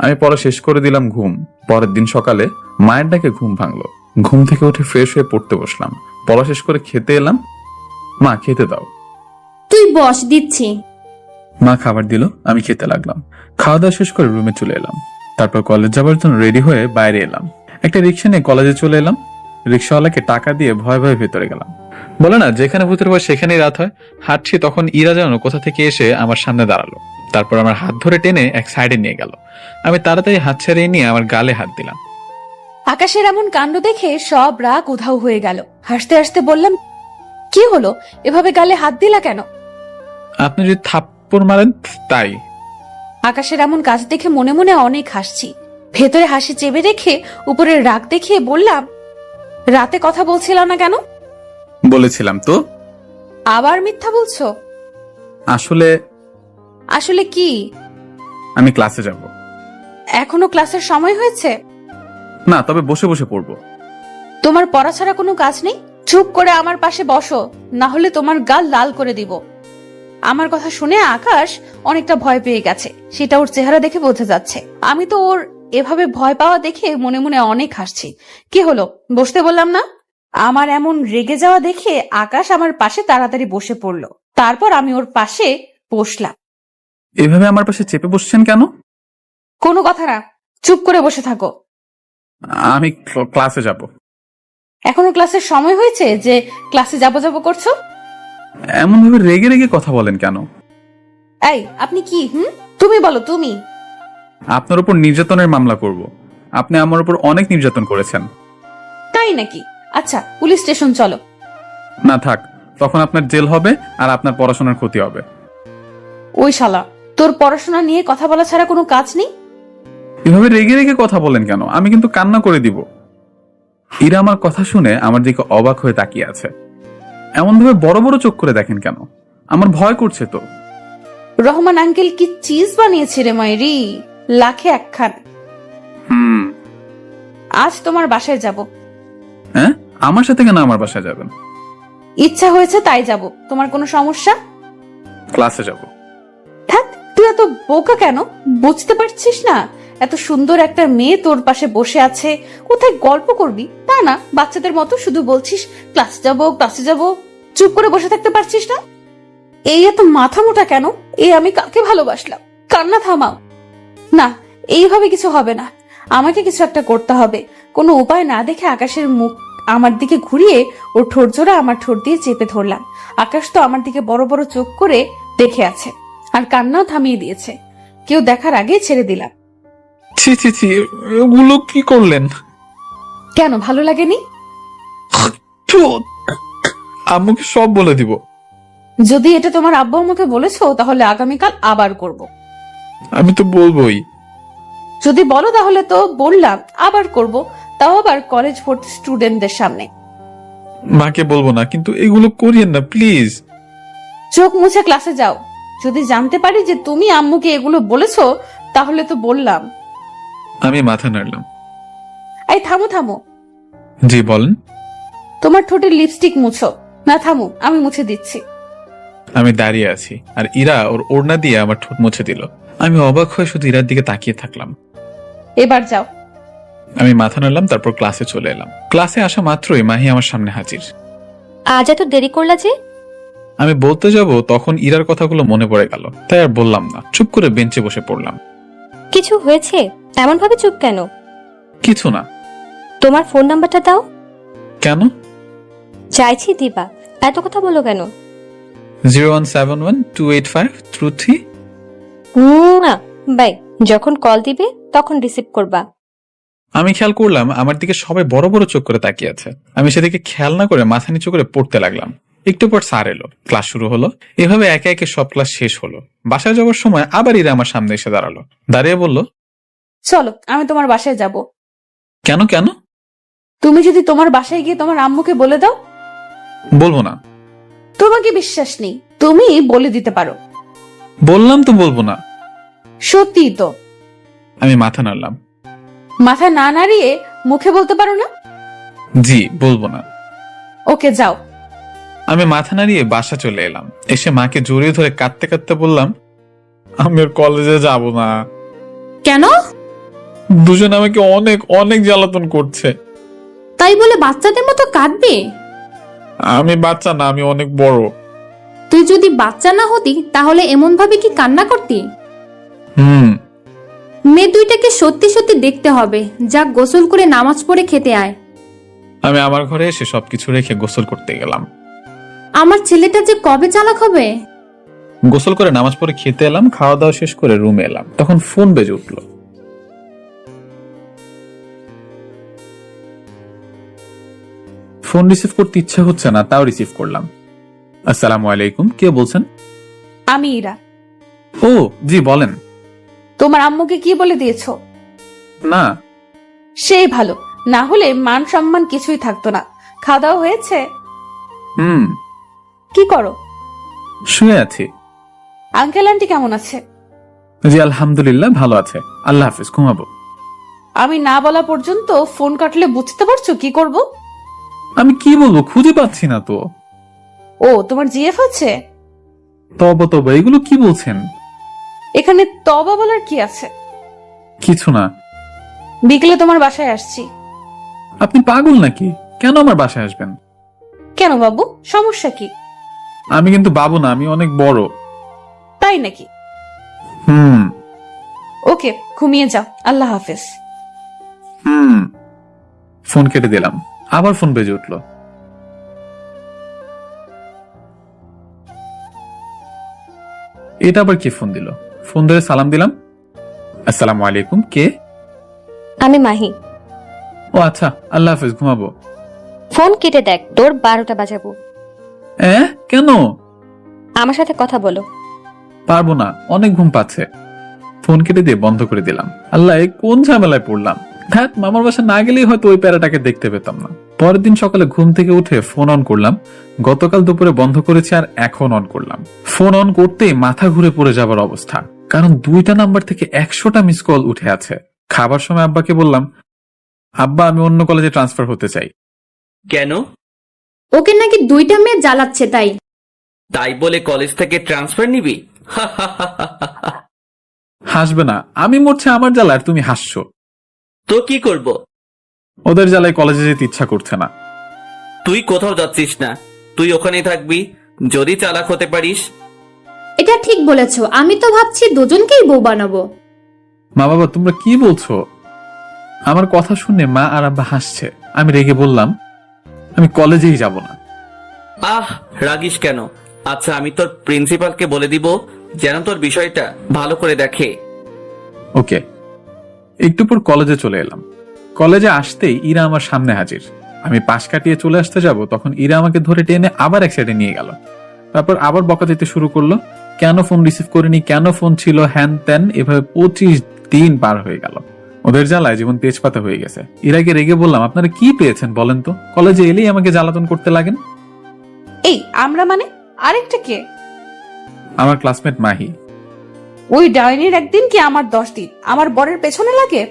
Speaker 2: আমি পড়া শেষ করে দিলাম ঘুম। পরের দিন সকালে মায়ের ডাকে ঘুম ভাঙলো। ঘুম থেকে উঠে ফ্রেশ হয়ে পড়তে বসলাম। পড়া শেষ করে খেতে এলাম। মা, খেতে দাও।
Speaker 9: তুই বস, দিচ্ছি।
Speaker 2: মা খাবার দিল, আমি খেতে লাগলাম। খাওয়া দাওয়া শেষ করে রুমে চলে এলাম। তারপর কলেজ যাবার জন্য রেডি হয়ে বাইরে এলাম। একটা রিক্সা নিয়ে কলেজে চলে এলাম। রিক্সাওয়ালাকে টাকা দিয়ে ভয়ে ভয়ে ভেতরে গেলাম। বলে না যেখানে ভূতের ভয় সেখানেই রাত হয়। হাঁটছি তখন ইরা যেন কোথা থেকে এসে আমার সামনে দাঁড়ালো, তারপর আমার হাত ধরে টেনে এক সাইডে নিয়ে গেল। আমি তাড়াতাড়ি হাত ছাড়িয়ে নিয়ে আমার গালে হাত দিলাম।
Speaker 1: আকাশের এমন কাণ্ড দেখে সব রাগ উধাও হয়ে গেল। হাসতে হাসতে বললাম, কি হলো, এভাবে গালে হাত দিলা কেন?
Speaker 2: আপনি যদি থাপ্পড় মারেন তাই।
Speaker 1: আকাশের এমন কাজ দেখে মনে মনে অনেক হাসছি, ভেতরে হাসি চেপে রেখে উপরের রাগ দেখিয়ে বললাম, রাতে কথা বলছিল না কেন?
Speaker 2: বলেছিলাম তো।
Speaker 1: আবার মিথ্যা বলছো?
Speaker 2: আসলে
Speaker 1: আসলে কি?
Speaker 2: আমি ক্লাসে যাব।
Speaker 1: এখনো ক্লাসের সময় হয়েছে?
Speaker 2: না, তবে বসে বসে পড়বো।
Speaker 1: তোমার পড়া ছাড়া কোনো কাজ নেই? চুপ করে আমার পাশে বসো, না হলে তোমার গাল লাল করে দিব। আমার কথা শুনে আকাশ অনেকটা ভয় পেয়ে গেছে, সেটা ওর চেহারা দেখে বোঝা যাচ্ছে। আমি তো ওর এভাবে ভয় পাওয়া দেখে মনে মনে অনেক হাসছি। কি হলো, বসতে বললাম না? আমার এমন রেগে যাওয়া দেখে আকাশ আমার পাশে তাড়াতাড়ি বসে পড়লো। তারপর আমি ওর পাশে বসলাম।
Speaker 2: এভাবে আমার পাশে চেপে বসছেন কেন?
Speaker 1: কোনো কথা না, চুপ করে বসে থাকো।
Speaker 2: আমি ক্লাসে যাব।
Speaker 1: এখনো ক্লাসের সময় হয়েছে যে ক্লাসে যাবো যাবো করছো?
Speaker 2: এমন ভাবে রেগে রেগে কথা বলেন কেন?
Speaker 1: এই, আপনি কি তুমি বলো তুমি।
Speaker 2: আপনার উপর নির্যাতনের মামলা করব। আপনি আমার উপর অনেক নির্যাতন করেছেন।
Speaker 1: তাই নাকি? আচ্ছা, পুলিশ স্টেশন চলো।
Speaker 2: না থাক, তখন আপনার জেল হবে আর আপনার পড়াশোনার ক্ষতি হবে।
Speaker 1: ওই শালা, তোর পড়াশোনা নিয়ে কথা বলা ছাড়া কোনো কাজ নেই?
Speaker 2: এভাবে রেগে রেগে কথা বলেন কেন? আমি কিন্তু কান্না করে দিব। ইরা আমার কথা শুনে আমার দিকে অবাক হয়ে তাকিয়ে আছে। এমন ভাবে বড় বড় চোখ করে দেখেন কেন? আমার ভয় করছে তো।
Speaker 1: রহমান আঙ্কেল কি চিজ বানিয়েছে রে মাইরি, লাখে একখান। আজ তোমার বাসায় যাব।
Speaker 2: হ্যাঁ, আমার সাথে কেন আমার বাসায় যাবেন?
Speaker 1: ইচ্ছা হয়েছে তাই যাব। তোমার কোনো সমস্যা?
Speaker 2: ক্লাসে যাব।
Speaker 1: থাক, তুই এত বোকা কেন? বুঝতে পারছিস না? এত সুন্দর একটা মেয়ে তোর পাশে বসে আছে, কোথায় গল্প করবি তা না, বাচ্চাদের মতো শুধু বলছিস ক্লাসে যাব ক্লাসে যাব। চুপ করে বসে থাকতে পারছিস না? এই এত মাথা মোটা কেন? আমি কাকে ভালোবাসলাম? কান্না থামাও। না, এইভাবে কিছু হবে না, আমাকে কিছু একটা করতে হবে। কোনো উপায় না দেখে আকাশের মুখ আমার দিকে ঘুরিয়ে ওর ঠোঁট জোড়া আমার ঠোঁট দিয়ে চেপে ধরলাম। আকাশ তো আমার দিকে বড় বড় চোখ করে দেখে আছে আর কান্নাও থামিয়ে দিয়েছে। কেউ দেখার আগেই ছেড়ে দিলাম।
Speaker 2: ছি ছি ছি, এগুলো কি করলেন?
Speaker 1: কেন, ভালো লাগেনি?
Speaker 2: আম্মুকে সব বলে দিব।
Speaker 1: যদি এটা তোমার আব্বু আমাকে বলেছো তাহলে আগামীকাল আবার করব।
Speaker 2: আমি তো বলবোই।
Speaker 1: যদি বলো তাহলে তো বললাম, আবার করব, তাও আবার কলেজ ভর্তি স্টুডেন্টদের সামনে।
Speaker 2: মাকে বলবো না, কিন্তু এগুলো করিয়েন না প্লিজ।
Speaker 1: চোখ মুছে ক্লাসে যাও। যদি জানতে পারি যে তুমি আম্মুকে এগুলো বলেছো তাহলে তো বললাম।
Speaker 2: আমি মাথা নাড়লাম।
Speaker 1: এই থামো থামো।
Speaker 2: জি বলেন।
Speaker 1: তোমার ঠোঁটে লিপস্টিক মুছো। না থামো, আমি মুছে দিচ্ছি।
Speaker 2: আমি দাঁড়িয়ে আছি আর ইরা ওর ওড়না দিয়ে আমার ঠোঁট মুছে দিল। আমি অবাক হয়ে শুধু ইরার দিকে তাকিয়ে থাকলাম।
Speaker 1: এবার যাও।
Speaker 2: আমি মাথা নাড়লাম, তারপর ক্লাসে চলে এলাম। ক্লাসে আসা মাত্রই মাহি আমার সামনে হাজির।
Speaker 3: আজ এত দেরি করলা যে?
Speaker 2: আমি বলতে যাব তখন ইরার কথাগুলো মনে পড়ে গেল, তাই আর বললাম না। চুপ করে বেঞ্চে বসে পড়লাম।
Speaker 3: কিছু হয়েছে? এমন ভাবে চুপ কেন?
Speaker 2: কিছু না।
Speaker 3: তোমার ফোন নাম্বারটা দাও।
Speaker 2: কেন?
Speaker 3: চাইছি দিবা, এত কথা বলো কেন?
Speaker 2: 017128533।
Speaker 3: না বাই, যখন কল দিবে তখন রিসিভ করবা।
Speaker 2: আমি খেয়াল করলাম আমার দিকে সবাই বড় বড় চোখ করে তাকিয়ে আছে। আমি সেদিকে খেয়াল না করে মাথা নিচু করে পড়তে লাগলাম। একটু পর স্যার এলো, ক্লাস শুরু হলো। এভাবে একে একে সব ক্লাস শেষ হলো। বাসায় যাওয়ার সময় আবার ইরা আমার সামনে এসে দাঁড়ালো, দাঁড়িয়ে বলল,
Speaker 1: চলো আমি তোমার বাসায় যাব।
Speaker 2: কেন কেন?
Speaker 1: তুমি যদি তোমার বাসায় গিয়ে তোমার আম্মুকে বলে দাও।
Speaker 2: বলবো না।
Speaker 1: তোমাকে বিশ্বাস নেই, তুমি বলে দিতে পারো।
Speaker 2: বললাম তো বলবো না।
Speaker 1: সত্যি তো।
Speaker 2: আমি মাথা নাড়লাম।
Speaker 1: মাথা না নাড়িয়ে মুখে বলতে পারো না?
Speaker 2: জি বলবো না।
Speaker 1: ওকে যাও।
Speaker 2: আমি মাথা নাড়িয়ে বাসা চলে এলাম। এসে মাকে জড়িয়ে ধরে কাঁদতে কাঁদতে বললাম, আমি আর কলেজে যাব না।
Speaker 9: কেন?
Speaker 2: দুজন আমাকে অনেক অনেক জ্বালাতন করছে।
Speaker 9: তাই বলে বাচ্চাদের মতো কাঁদবে?
Speaker 2: আমি বাচ্চা না, আমি অনেক বড়।
Speaker 9: তুই যদি বাচ্চা না হতি তাহলে এমন ভাবে কি কান্না করতি? মেয়ে দুইটাকে সত্যি সত্যি দেখতে হবে। যা গোসল করে নামাজ পড়ে খেতে আয়।
Speaker 2: আমি আমার ঘরে এসে সবকিছু রেখে গোসল করতে গেলাম।
Speaker 9: আমার ছেলেটা যে কবে চালাক হবে।
Speaker 2: গোসল করে নামাজ পড়ে খেতে এলাম, খাওয়া দাওয়া শেষ করে রুমে এলাম, তখন ফোন বেজে উঠলো। ফোন রিসিভ করতে ইচ্ছা হচ্ছে না, তাও রিসিভ করলাম। আসসালামু আলাইকুম, কে বলছেন?
Speaker 1: আমি ইরা।
Speaker 2: ও জি বলেন।
Speaker 1: তোমার আম্মুকে কি বলে দিয়েছো?
Speaker 2: না।
Speaker 1: সেই ভালো, না হলে মান সম্মান কিছুই থাকতো না। খাওয়া দাওয়া হয়েছে?
Speaker 2: হুম।
Speaker 1: কি করো?
Speaker 2: শুয়ে আছি।
Speaker 1: আঙ্কেল আন্টি কেমন আছে?
Speaker 2: জি আলহামদুলিল্লাহ ভালো আছে। আল্লাহ হাফিজ, ঘুমাবো।
Speaker 1: আমি না বলা পর্যন্ত ফোন কাটলে বুঝতে পারছো কি করব?
Speaker 2: আমি কি বলবো, খুঁজে পাচ্ছি না তো।
Speaker 1: ও, তোমার জিএফ আছে?
Speaker 2: তবা তবা এগুলো কি বলছেন?
Speaker 1: এখানে তবা বলার কি আছে?
Speaker 2: কিছু না।
Speaker 1: বিকেলে তোমার বাসায় আসছি।
Speaker 2: আপনি পাগল নাকি? কেন আমার বাসায় আসবেন?
Speaker 1: কেন বাবু, সমস্যা কি?
Speaker 2: আমি কিন্তু বাবু না, আমি অনেক বড়।
Speaker 1: তাই নাকি?
Speaker 2: হুম।
Speaker 1: ওকে, ঘুমিয়ে যাও। আল্লাহ হাফেজ।
Speaker 2: হুম। ফোন কেটে দিলাম, আবার ফোন বেজে উঠলো। এটা আবার কি ফোন দিল? ফোন ধরে সালাম দিলাম। আসসালামু আলাইকুম, কে?
Speaker 3: আমি মাহি।
Speaker 2: ও আচ্ছা, আল্লাহ হাফেজ, ঘুমাবো।
Speaker 3: ফোন কেটে দেখ, তোর 12টা বাজাবো।
Speaker 2: কেন?
Speaker 3: আমার সাথে কথা বলো।
Speaker 2: পারবো না, অনেক ঘুম পাচ্ছে। ফোন কেটে দিয়ে বন্ধ করে দিলাম। আল্লাহ, কোন ঝামেলায় পড়লাম। ধ্যাত, মামার বাসা না গেলেই হয়তো ওই প্যারাটাকে দেখতে পেতাম না। পরের দিন সকালে ঘুম থেকে উঠে ফোন অন করলাম। গতকাল দুপুরে বন্ধ করেছি আর এখন অন করলাম। ফোন অন করতেই মাথা ঘুরে পড়ে যাবার অবস্থা, কারণ 2টা নাম্বার থেকে 100টা মিস কল উঠে আছে। খাবার সময় আব্বাকে বললাম, আব্বা আমি অন্য কলেজে ট্রান্সফার হতে চাই।
Speaker 6: কেন?
Speaker 9: ওকে নাকি 2টা মেয়ে জ্বালাচ্ছে তাই।
Speaker 6: তাই বলে কলেজ থেকে ট্রান্সফার নিবি?
Speaker 2: হাসবে না, আমি মরছে আমার জ্বালায় আর তুমি হাসছো।
Speaker 6: তো কি করব?
Speaker 2: ওদের জ্বালায় কলেজে যেতে ইচ্ছা করছে না।
Speaker 6: তুই কোথাও যাচ্ছিস না, তুই ওখানেই থাকবি। যদি চালাক হতে পারিস।
Speaker 9: এটা ঠিক বলেছো, আমি তো ভাবছি দুজনকেই বউ বানাবো।
Speaker 2: মা বাবা তোমরা কি বলছো? আমার কথা শুনে মা আর আব্বা হাসছে। আমি রেগে বললাম, আমি কলেজেই যাব না।
Speaker 6: রাগিস কেন? আচ্ছা, আমি তোর প্রিন্সিপালকে বলে দিব যেন তোর বিষয়টা ভালো করে দেখে।
Speaker 2: ওকে। একটু পর কলেজে চলে এলাম। কলেজে আসতেই ইরা আমার সামনে হাজির। আমি পাশ কাটিয়ে চলে আসতে যাব, তখন ইরা আমাকে ধরে টেনে আবার এক সাইডে নিয়ে গেল। তারপর আবার বকা দিতে শুরু করলো, কেন ফোন রিসিভ করিনি, কেন ফোন ছিল, হ্যান ত্যান। এভাবে 25 দিন পার হয়ে গেল। ওদের জ্বালায় জীবন তেজপাতা হয়ে গেছে। ইরাকে রেগে বললাম, আপনারা কি পেয়েছেন বলেন তো? কলেজে এলেই আমাকে জ্বালাতন করতে লাগেন।
Speaker 1: এই আমরা মানে আরেকটা কে?
Speaker 2: আমার ক্লাসমেট মাহি।
Speaker 1: ওই ডাইনির একদিন কি আমার 10 দিন আমার বরের পেছনে লাগে?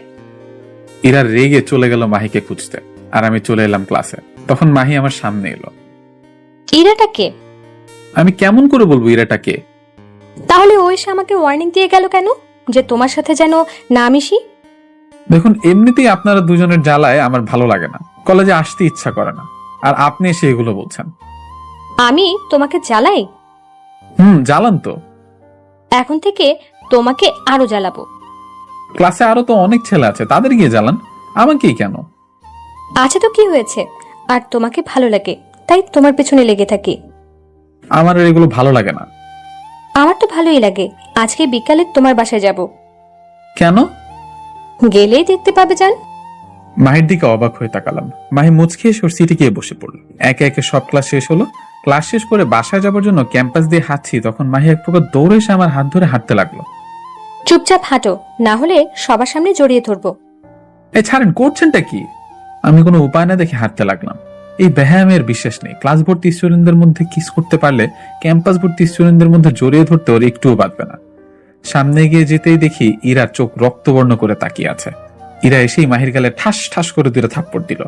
Speaker 2: ইরা রেগে চলে গেল মাহিকে খুঁজতে, আর আমি চলে এলাম ক্লাসে। তখন মাহি আমার সামনে এলো।
Speaker 3: ইরাটা কে?
Speaker 2: আমি কেমন করে বলবো ইরাটা কে?
Speaker 3: তাহলে ও এসে আমাকে ওয়ার্নিং দিয়ে গেল কেন যে তোমার সাথে যেন না মিশি?
Speaker 2: দেখুন, এমনিতেই আপনারা দুজনের জ্বালায় আমার ভালো লাগে না, কলেজে আসতে ইচ্ছা করে না, আর আপনি এসে এগুলো বলছেন।
Speaker 3: আমি তোমাকে জ্বালাই?
Speaker 2: জ্বালান তো।
Speaker 3: এখন থেকে তোমাকে আরো জ্বালাবো।
Speaker 2: ক্লাসে আরো তো অনেক ছেলে আছে, তাদের গিয়ে জ্বালান, আমাকেই কেন?
Speaker 3: আছে তো কি হয়েছে, আর তোমাকে ভালো লাগে তাই তোমার পেছনে লেগে থাকি।
Speaker 2: আমার আর এগুলো ভালো লাগে না।
Speaker 3: আমার তো ভালোই লাগে। আজকে বিকালে তোমার বাসায় যাব।
Speaker 2: কেন?
Speaker 3: গেলেই দেখতে পাবে জান।
Speaker 2: মাহির দিকে অবাক হয়ে তাকালাম। মাহি মুচকি এসে ওর সিটে গিয়ে বসে পড়ল। একে একে সব ক্লাস শেষ হলো। ক্লাস শেষ করে বাসায় যাবার জন্য ক্যাম্পাস দিয়ে হাঁটছি, তখন মাহি এক প্রকার দৌড়ে এসে আমার হাত ধরে হাঁটতে লাগলো।
Speaker 3: চুপচাপ হাঁটো, না হলে সবার সামনে জড়িয়ে ধরবো।
Speaker 2: ছাড়েন, করছেনটা কি? আমি কোনো উপায় না দেখে হাঁটতে লাগলাম। এই ব্যায়ামের বিশ্বাস নেই। ক্লাস ভর্তি স্টুডেন্টদের মধ্যে কিস করতে পারলে ক্যাম্পাস ভর্তি স্টুডেন্টদের মধ্যে জড়িয়ে ধরতে ওর একটুও বাঁধবে না। সামনে গিয়ে যেতেই দেখি ইরা চোখ রক্তবর্ণ করে তাকিয়ে আছে। ইরা এসেই মাহির গালে ঠাস ঠাস করে 2টা থাপ্পড় দিল।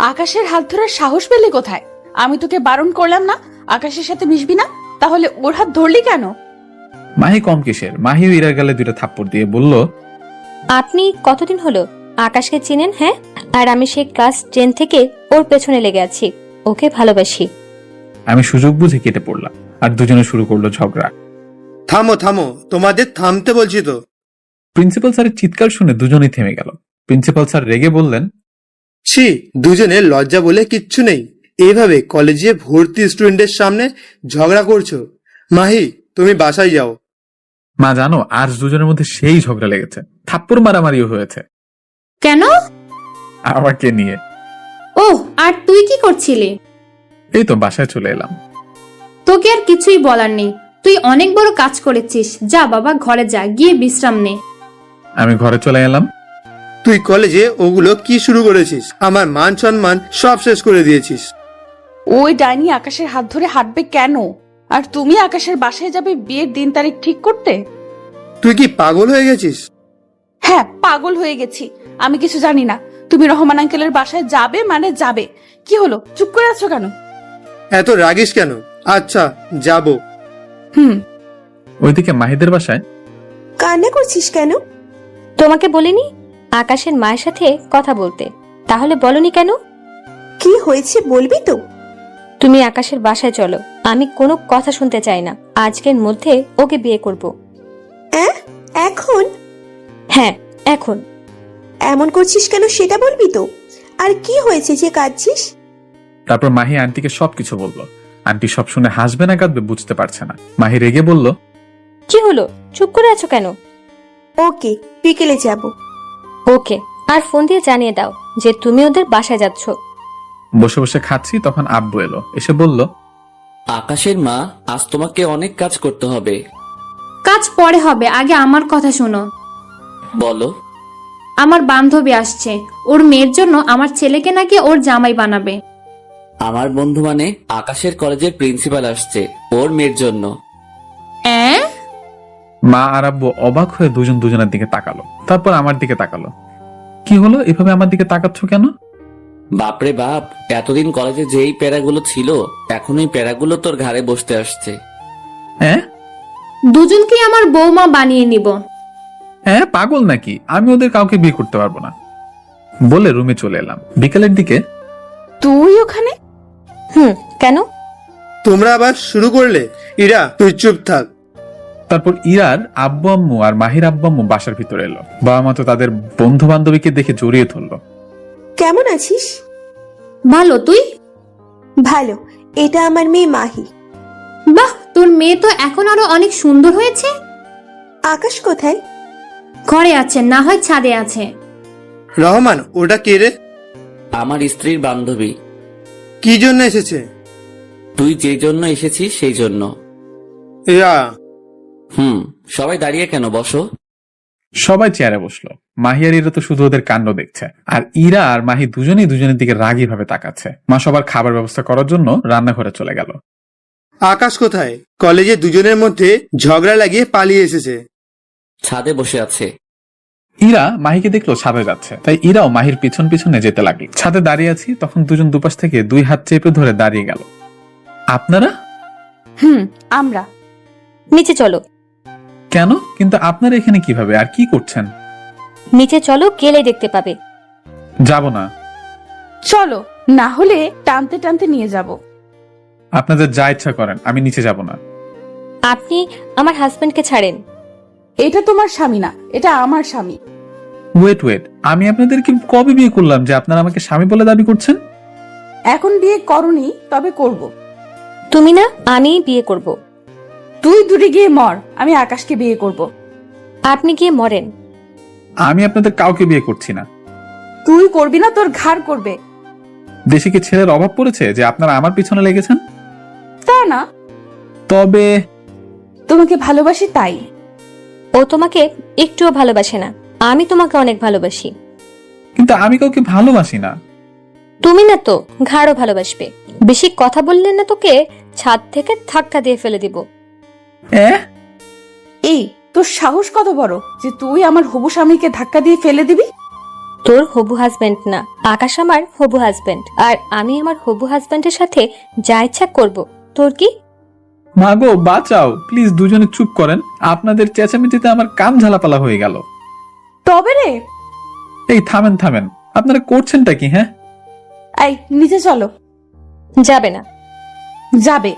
Speaker 1: আকাশের হাত ধরার সাহস পেলে কোথায়? আমি তোকে বারণ করলাম না আকাশের সাথে মিশবি না, তাহলে ওর হাত ধরলি কেন?
Speaker 2: মাহি কম কিসের, মাহিও ইরার গালে 2টা থাপ্পড় দিয়ে বলল,
Speaker 3: আপনি কতদিন হলো আকাশকে চিনেন? হ্যাঁ, আর আমি সেই ক্লাস 10 থেকে ওর পেছনে লেগে আছি, ওকে ভালোবাসি।
Speaker 2: আমি সুযোগ বুঝে কেটে পড়লাম, আর দুজনে শুরু করলো ঝগড়া।
Speaker 8: থামো থামো, তোমাদের থামতে বলছি তো।
Speaker 2: প্রিন্সিপাল স্যারের চিৎকার শুনে দুজনেই থেমে গেল। প্রিন্সিপাল স্যার রেগে বললেন,
Speaker 8: ছি, দুজনের লজ্জা বলে কিচ্ছু নেই। এইভাবে কলেজে ভর্তি স্টুডেন্টের সামনে ঝগড়া করছো? মাহি, তুমি বাসায় যাও।
Speaker 2: মা জানো, আজ দুজনের মধ্যে সেই ঝগড়া লেগেছে, থাপ্পড় মারামারিও হয়েছে
Speaker 9: কেন?
Speaker 2: আমাকে নিয়ে।
Speaker 9: ওহ, আর তুই কি করছিলি?
Speaker 2: এই তো বাসায় চলে এলাম।
Speaker 9: তোকে আর কিছুই বলার নেই, তুই অনেক বড় কাজ করেছিস। যা বাবা, ঘরে যা, গিয়ে বিশ্রাম নে।
Speaker 2: আমি ঘরে চলে এলাম।
Speaker 8: তুই কলেজে ওগুলো কি শুরু করেছিস? আমার মান সম্মান সব শেষ করে দিয়েছিস।
Speaker 1: ওই ডাইনি আকাশের হাত ধরে হাঁটবে কেন? আর তুমি আকাশের বাসায় যাবে বিয়ের দিন তারিখ ঠিক করতে?
Speaker 8: তুই কি পাগল হয়ে গেছিস?
Speaker 1: হ্যাঁ, পাগল হয়ে গেছি। আমি কিছু জানি না। তুমি রহমান আঙ্কেলের বাসায় যাবে মানে যাবে। কি হলো, চুপ করে আছো কেন?
Speaker 8: এত রাগিস কেন? আচ্ছা, যাব।
Speaker 2: ওইদিকে মাহিদের বাসায়
Speaker 10: কান্না করছিস কেন?
Speaker 3: তোমাকে বলিনি আকাশের মায়ের সাথে কথা বলতে? তাহলে বলনি কেন?
Speaker 10: কি হয়েছে বলবি তো?
Speaker 3: তুমি আকাশের বাসায় চলো, আমি কোনো কথা শুনতে চাই না। আজকের মধ্যে ওকে বিয়ে করব।
Speaker 10: এখন?
Speaker 3: হ্যাঁ, এখন।
Speaker 10: এমন করছিস কেন সেটা বলবি তো? আর কি হয়েছে যে কাঁদছিস?
Speaker 2: তারপর মাহি আন্টিকে সবকিছু বলল। আন্টি সব শুনে হাসবে না কাঁদবে বুঝতে পারছে না। মাহি রেগে বলল,
Speaker 3: কি হলো, চুপ করে আছো কেন?
Speaker 10: ওকে, বিকেলে যাব।
Speaker 3: ওকে, আর ফোন দিয়ে জানিয়ে দাও যে তুমি ওদের বাসায় যাচ্ছ।
Speaker 2: বসে বসে খাচ্ছি, তখন আব্বু এলো, এসে বলল,
Speaker 6: আকাশের মা, আজ তোমাকে অনেক কাজ করতে হবে।
Speaker 9: কাজ পরে হবে, আগে আমার কথা শোনো।
Speaker 6: বলো।
Speaker 9: আমার বান্ধবী আসছে, ওর মেয়ের জন্য আমার ছেলেকে নাকি ওর জামাই বানাবে।
Speaker 6: আমার বন্ধু মানে আকাশের কলেজের প্রিন্সিপাল আসছে ওর মেয়ের জন্য।
Speaker 2: মা আর আব্বু অবাক হয়ে দুজন দুজনের দিকে তাকালো, তারপর আমার দিকে তাকালো। কি হলো, এভাবে আমার দিকে তাকাচ্ছ কেন?
Speaker 6: বাপরে বাপ, এতদিন কলেজে যেই প্যারাগুলো ছিল এখন এই প্যারাগুলো তোর ঘাড়ে বসতে আসছে।
Speaker 2: হ্যাঁ
Speaker 9: দুজনকে আমার বৌমা বানিয়ে নিব।
Speaker 2: হ্যাঁ, পাগল নাকি? আমি ওদের কাউকে বিয়ে করতে পারবো না বলে রুমে চলে এলাম। বিকেলের দিকে
Speaker 1: তুই ওখানে?
Speaker 3: কেন?
Speaker 8: তোমরা আবার শুরু করলে? ইরা, তুই চুপ থাক।
Speaker 2: তারপর ইরার আব্বু আম্মু আর মাহির আব্বু আম্মু বাসার ভিতরে এলো। বাবা মা তো তাদের বন্ধু বান্ধবীকে দেখে জড়িয়ে ধরলো।
Speaker 10: কেমন আছিস?
Speaker 9: ভালো, তুই?
Speaker 10: ভালো। এটা আমার মেয়ে মাহি।
Speaker 9: বাহ, তোর মেয়ে তো এখন আরো অনেক সুন্দর হয়েছে।
Speaker 10: আকাশ কোথায়?
Speaker 9: ঘরে আছে, না হয় ছাদে আছে।
Speaker 8: রহমান, ওটা কে রে?
Speaker 6: আমার স্ত্রীর বান্ধবী।
Speaker 8: কি জন্য এসেছে?
Speaker 6: তুই যে জন্য এসেছিস সেই জন্য।
Speaker 8: ইরা।
Speaker 6: সবাই দাঁড়িয়ে কেন, বসো।
Speaker 2: সবাই চেয়ারে বসলো। মাহি আর ইরা তো শুধু ওদের কাণ্ড দেখছে, আর ইরা আর মাহি দুজনেই দুজনের দিকে রাগী ভাবে তাকাচ্ছে। মা সবার খাবার ব্যবস্থা করার জন্য রান্নাঘরে চলে গেল।
Speaker 8: আকাশ কোথায়? কলেজে দুজনের মধ্যে ঝগড়া লাগিয়ে পালিয়ে এসেছে।
Speaker 6: ছাদে বসে আছে।
Speaker 2: ইরা মাহিকে দেখলো ছাদে যাচ্ছে, তাই ইরাও মাহির পিছন পিছনে যেতে লাগলো। ছাদে দাঁড়িয়ে আছি, তখন দুজন দুপাশ থেকে দুই হাত চেপে ধরে দাঁড়িয়ে গেল। আপনারা?
Speaker 1: আমরা।
Speaker 3: নিচে চলো।
Speaker 2: কেন? কিন্তু আপনারা এখানে কিভাবে আর কি করছেন?
Speaker 3: নিচে চলো, গেলে দেখতে পাবে।
Speaker 2: যাব না।
Speaker 1: চলো, না হলে টানতে টানতে নিয়ে যাব।
Speaker 2: আপনাদের যা ইচ্ছা করেন, আমি নিচে যাব না।
Speaker 3: আপনি আমার হাজবেন্ডকে ছাড়েন।
Speaker 1: এটা তোমার স্বামী না, এটা আমার স্বামী।
Speaker 2: ওয়েট, আমি আপনাদেরকে কবে বিয়ে করলাম যে আপনারা আমাকে স্বামী বলে দাবি করছেন?
Speaker 1: এখন বিয়ে করনি, তবে করব।
Speaker 3: তুমি না, আমিই বিয়ে করব।
Speaker 1: তুই দূরে গিয়ে মর, আমি আকাশকে বিয়ে করব।
Speaker 3: আপনি গিয়ে মরেন।
Speaker 2: আমি আপনাদের কাউকে বিয়ে করছি না।
Speaker 1: তুই করবি না, তোর ঘাড় করবে।
Speaker 2: দেশে কি ছেলের অভাব পড়েছে যে আপনারা আমার পিছনে লেগেছেন?
Speaker 1: তা না,
Speaker 2: তবে
Speaker 1: তোমাকে ভালোবাসি তাই।
Speaker 3: ও তোমাকে একটুও ভালোবাসে না, আমি তোমাকে অনেক ভালোবাসি।
Speaker 2: কিন্তু আমি কাউকে ভালোবাসি না।
Speaker 3: তুমি না তো ঘাড়ও ভালোবাসবে। বেশি কথা বললে না তোকে ছাদ থেকে ধাক্কা দিয়ে ফেলে দিব।
Speaker 1: এই, তোর সাহস কত বড় যে তুই আমার হবু স্বামীকে ধাক্কা দিয়ে ফেলে দিবি?
Speaker 3: তোর হবু হাজবেন্ড না, আকাশ আমার হবু হাজবেন্ড, আর আমি আমার হবু হাজবেন্ডের সাথে যা ইচ্ছা করব। তোর কি?
Speaker 2: মাগো বাঁচাও, প্লিজ দুজনে চুপ করেন। আপনাদের চেঁচামেচিতে আমার কান ঝালাপালা হয়ে গেল।
Speaker 1: তবে রে।
Speaker 2: এই থামেন, আপনারা করছেনটা কি? হ্যাঁ,
Speaker 1: এই নিচে চলো।
Speaker 3: যাবে না।
Speaker 1: যাবে।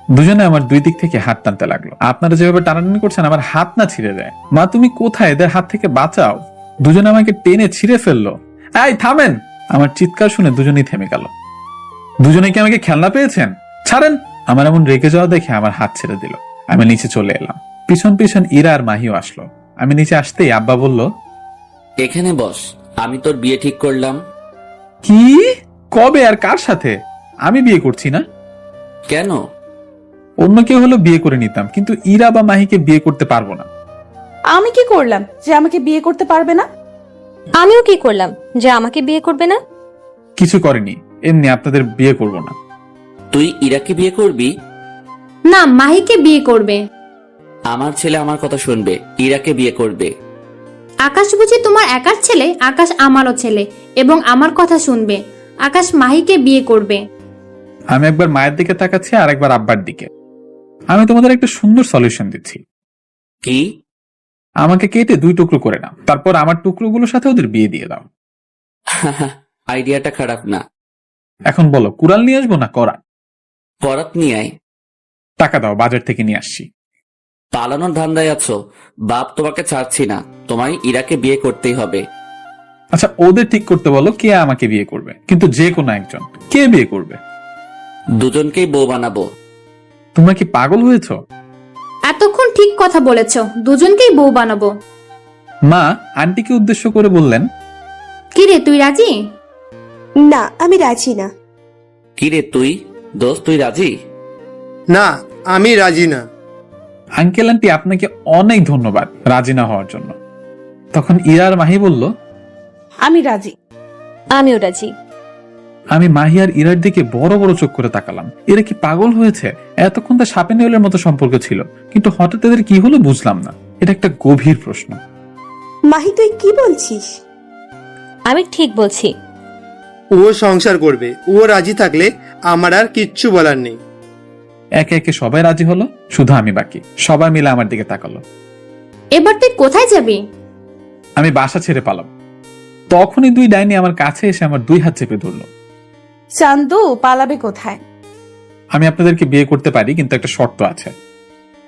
Speaker 2: দুজনে আমার দুই দিক থেকে হাত টানতে লাগলো। আপনারা যেভাবে টানাটানি করছেন আমার হাত না ছিঁড়ে যায়। মা তুমি কোথায়? এদের হাত থেকে বাঁচাও। দুজনে আমাকে টেনে ছিঁড়ে ফেললো। এই থামেন! আমার চিৎকার শুনে দুজনেই থেমে গেল। দুজনে কি আমাকে খেলনা পেয়েছেন? ছাড়েন। আমার এমন রেগে যাওয়া দেখে আমার হাত ছেড়ে দিল। আমি নিচে চলে এলাম। পিছন পিছন ইরা আর মাহিও আসলো। আমি নিচে আসতেই আব্বা বলল,
Speaker 6: এখানে বস, আমি তোর বিয়ে ঠিক করলাম।
Speaker 2: কি? কবে আর কার সাথে? আমি বিয়ে করছি না।
Speaker 6: কেন?
Speaker 2: অন্য কেউ হলো বিয়ে করে নিতাম, কিন্তু ইরা বা মাহিকে বিয়ে করতে পারবো না।
Speaker 1: আমি কি করলাম যে আমাকে বিয়ে করতে পারবে না?
Speaker 3: আমিও কি করলাম যে আমাকে বিয়ে করবে না?
Speaker 2: কিছু করেনি, এমনি আপনাদের বিয়ে করব না।
Speaker 6: তুই ইরাকে বিয়ে করবি?
Speaker 9: না, মাহিকে বিয়ে করবে।
Speaker 6: আমার ছেলে আমার কথা শুনবে, ইরাকে বিয়ে করবে।
Speaker 9: আকাশ বুঝি তোমার একার ছেলে? আকাশ আমারও ছেলে এবং আমার কথা শুনবে। আকাশ মাহিকে বিয়ে করবে।
Speaker 2: আমি একবার মায়ের দিকে তাকাচ্ছি আর একবার আব্বার দিকে। আমি তোমাদের একটা সুন্দর সলিউশন দিচ্ছি।
Speaker 6: কি?
Speaker 2: আমাকে কেটে 2 টুকরো করে নাও, তারপর আমার টুকরোগুলোর সাথে ওদের বিয়ে দিয়ে দাও।
Speaker 6: আইডিয়াটা খারাপ না।
Speaker 2: এখন বলো, কুড়াল নিয়ে আসবো না করা?
Speaker 6: করাত নিয়ে আয়।
Speaker 2: টাকা দাও, বাজার থেকে নিয়ে আসছি।
Speaker 6: পালানোর ধান্দায় আছো? বাপ তোমাকে ছাড়ছি না, তোমায় ইরাকে বিয়ে করতেই হবে।
Speaker 2: আচ্ছা, ওদের ঠিক করতে বলো কে আমাকে বিয়ে করবে, কিন্তু যে কোনো একজন। কে বিয়ে করবে?
Speaker 6: দুজনকেই বউ বানাবো।
Speaker 2: তোমরা কি পাগল হয়েছো?
Speaker 9: এতক্ষণ ঠিক কথা বলেছ, দুজনকেই বউ বানাবো।
Speaker 2: মা আন্টিকে উদ্দেশ্য করে বললেন,
Speaker 9: কি রে, তুই রাজি?
Speaker 10: না, আমি রাজি না।
Speaker 6: কিরে তুই দোস্ত, তুই রাজি?
Speaker 8: না, আমি রাজি না।
Speaker 2: আঙ্কেল আন্টি আপনাকে অনেক ধন্যবাদ রাজি না হওয়ার জন্য। তখন ইরা আর মাহি বলল,
Speaker 1: আমি রাজি।
Speaker 3: আমিও রাজি।
Speaker 2: আমি মাহি আর ইরার দিকে বড় বড় চোখ করে তাকালাম। এরা কি পাগল হয়েছে? এতক্ষণ তো সাপে নেউলের মতো সম্পর্ক ছিল, কিন্তু হঠাৎ এদের কি হলো বুঝলাম না। এটা একটা গভীর প্রশ্ন।
Speaker 10: মাহি, তুই কি বলছিস?
Speaker 3: আমি ঠিক বলছি।
Speaker 8: ও সংসার করবে, ও রাজি থাকলে আমার আর কিচ্ছু বলার নেই।
Speaker 2: একে একে সবাই রাজি হলো, শুধু আমি বাকি। সবাই মিলে আমার দিকে তাকালো।
Speaker 9: এবার তুই কোথায় যাবি?
Speaker 2: আমি বাসা ছেড়ে পালাম। তখনই 2 ডাইনি আমার কাছে এসে আমার 2 হাত চেপে ধরলো।
Speaker 1: চান্দু, পালাবে কোথায়?
Speaker 2: আমি আপনাদেরকে বিয়ে করতে পারি, কিন্তু একটা শর্ত আছে।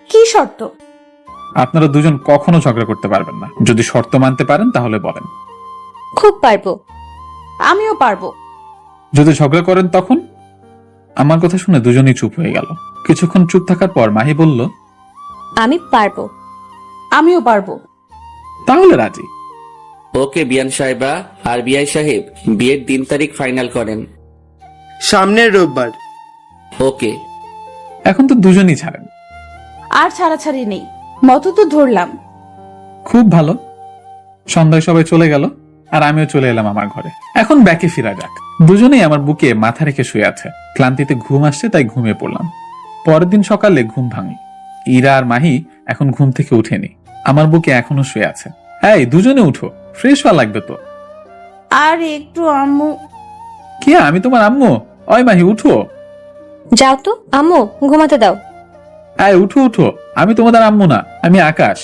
Speaker 1: কি শর্ত?
Speaker 2: আপনারা দুজন কখনো ঝগড়া করতে পারবেন না। যদি শর্ত মানতে পারেন তাহলে বলেন।
Speaker 3: খুব পারবো।
Speaker 1: আমিও পারবো।
Speaker 2: যদি ঝগড়া করেন তখন? আমার কথা শুনে দুজনেই চুপ হয়ে গেল। কিছুক্ষণ চুপ থাকার পর মাহি বলল,
Speaker 3: আমি পারবো।
Speaker 1: আমিও পারবো।
Speaker 2: তাহলে রাজি।
Speaker 6: ওকে বিয়ান সাহেবা আর বিআই সাহেব, বিয়ের দিন তারিখ ফাইনাল করেন।
Speaker 8: সামনের রোববার।
Speaker 6: ওকে।
Speaker 2: এখন তো দুজনই ছাড়েন।
Speaker 1: আর ছাড়াছাড়ি নেই, মতো তো ধরলাম।
Speaker 2: খুব ভালো। সন্ধ্যায় সবাই চলে গেল আর আমিও চলে এলাম আমার ঘরে। এখন ব্যাকে ফিরা যাক। দুজনেই আমার বুকে মাথা রেখে শুয়ে আছে। ক্লান্তিতে ঘুম আসছে, তাই ঘুমিয়ে পড়লাম। পরের দিন সকালে ঘুম ভাঙল। ইরা আর মাহি এখন ঘুম থেকে উঠেনি, আমার বুকে এখনো শুয়ে আছে। এই দুজনে উঠো, ফ্রেশ হওয়া লাগবে তো।
Speaker 1: আর একটু আম্মু।
Speaker 2: কি, আমি তোমার আম্মু? ওই মাহি উঠো।
Speaker 3: যাও তো আম্মু, ঘুমাতে দাও।
Speaker 2: এই উঠো উঠো, আমি তোমাদের আম্মু না, আমি আকাশ।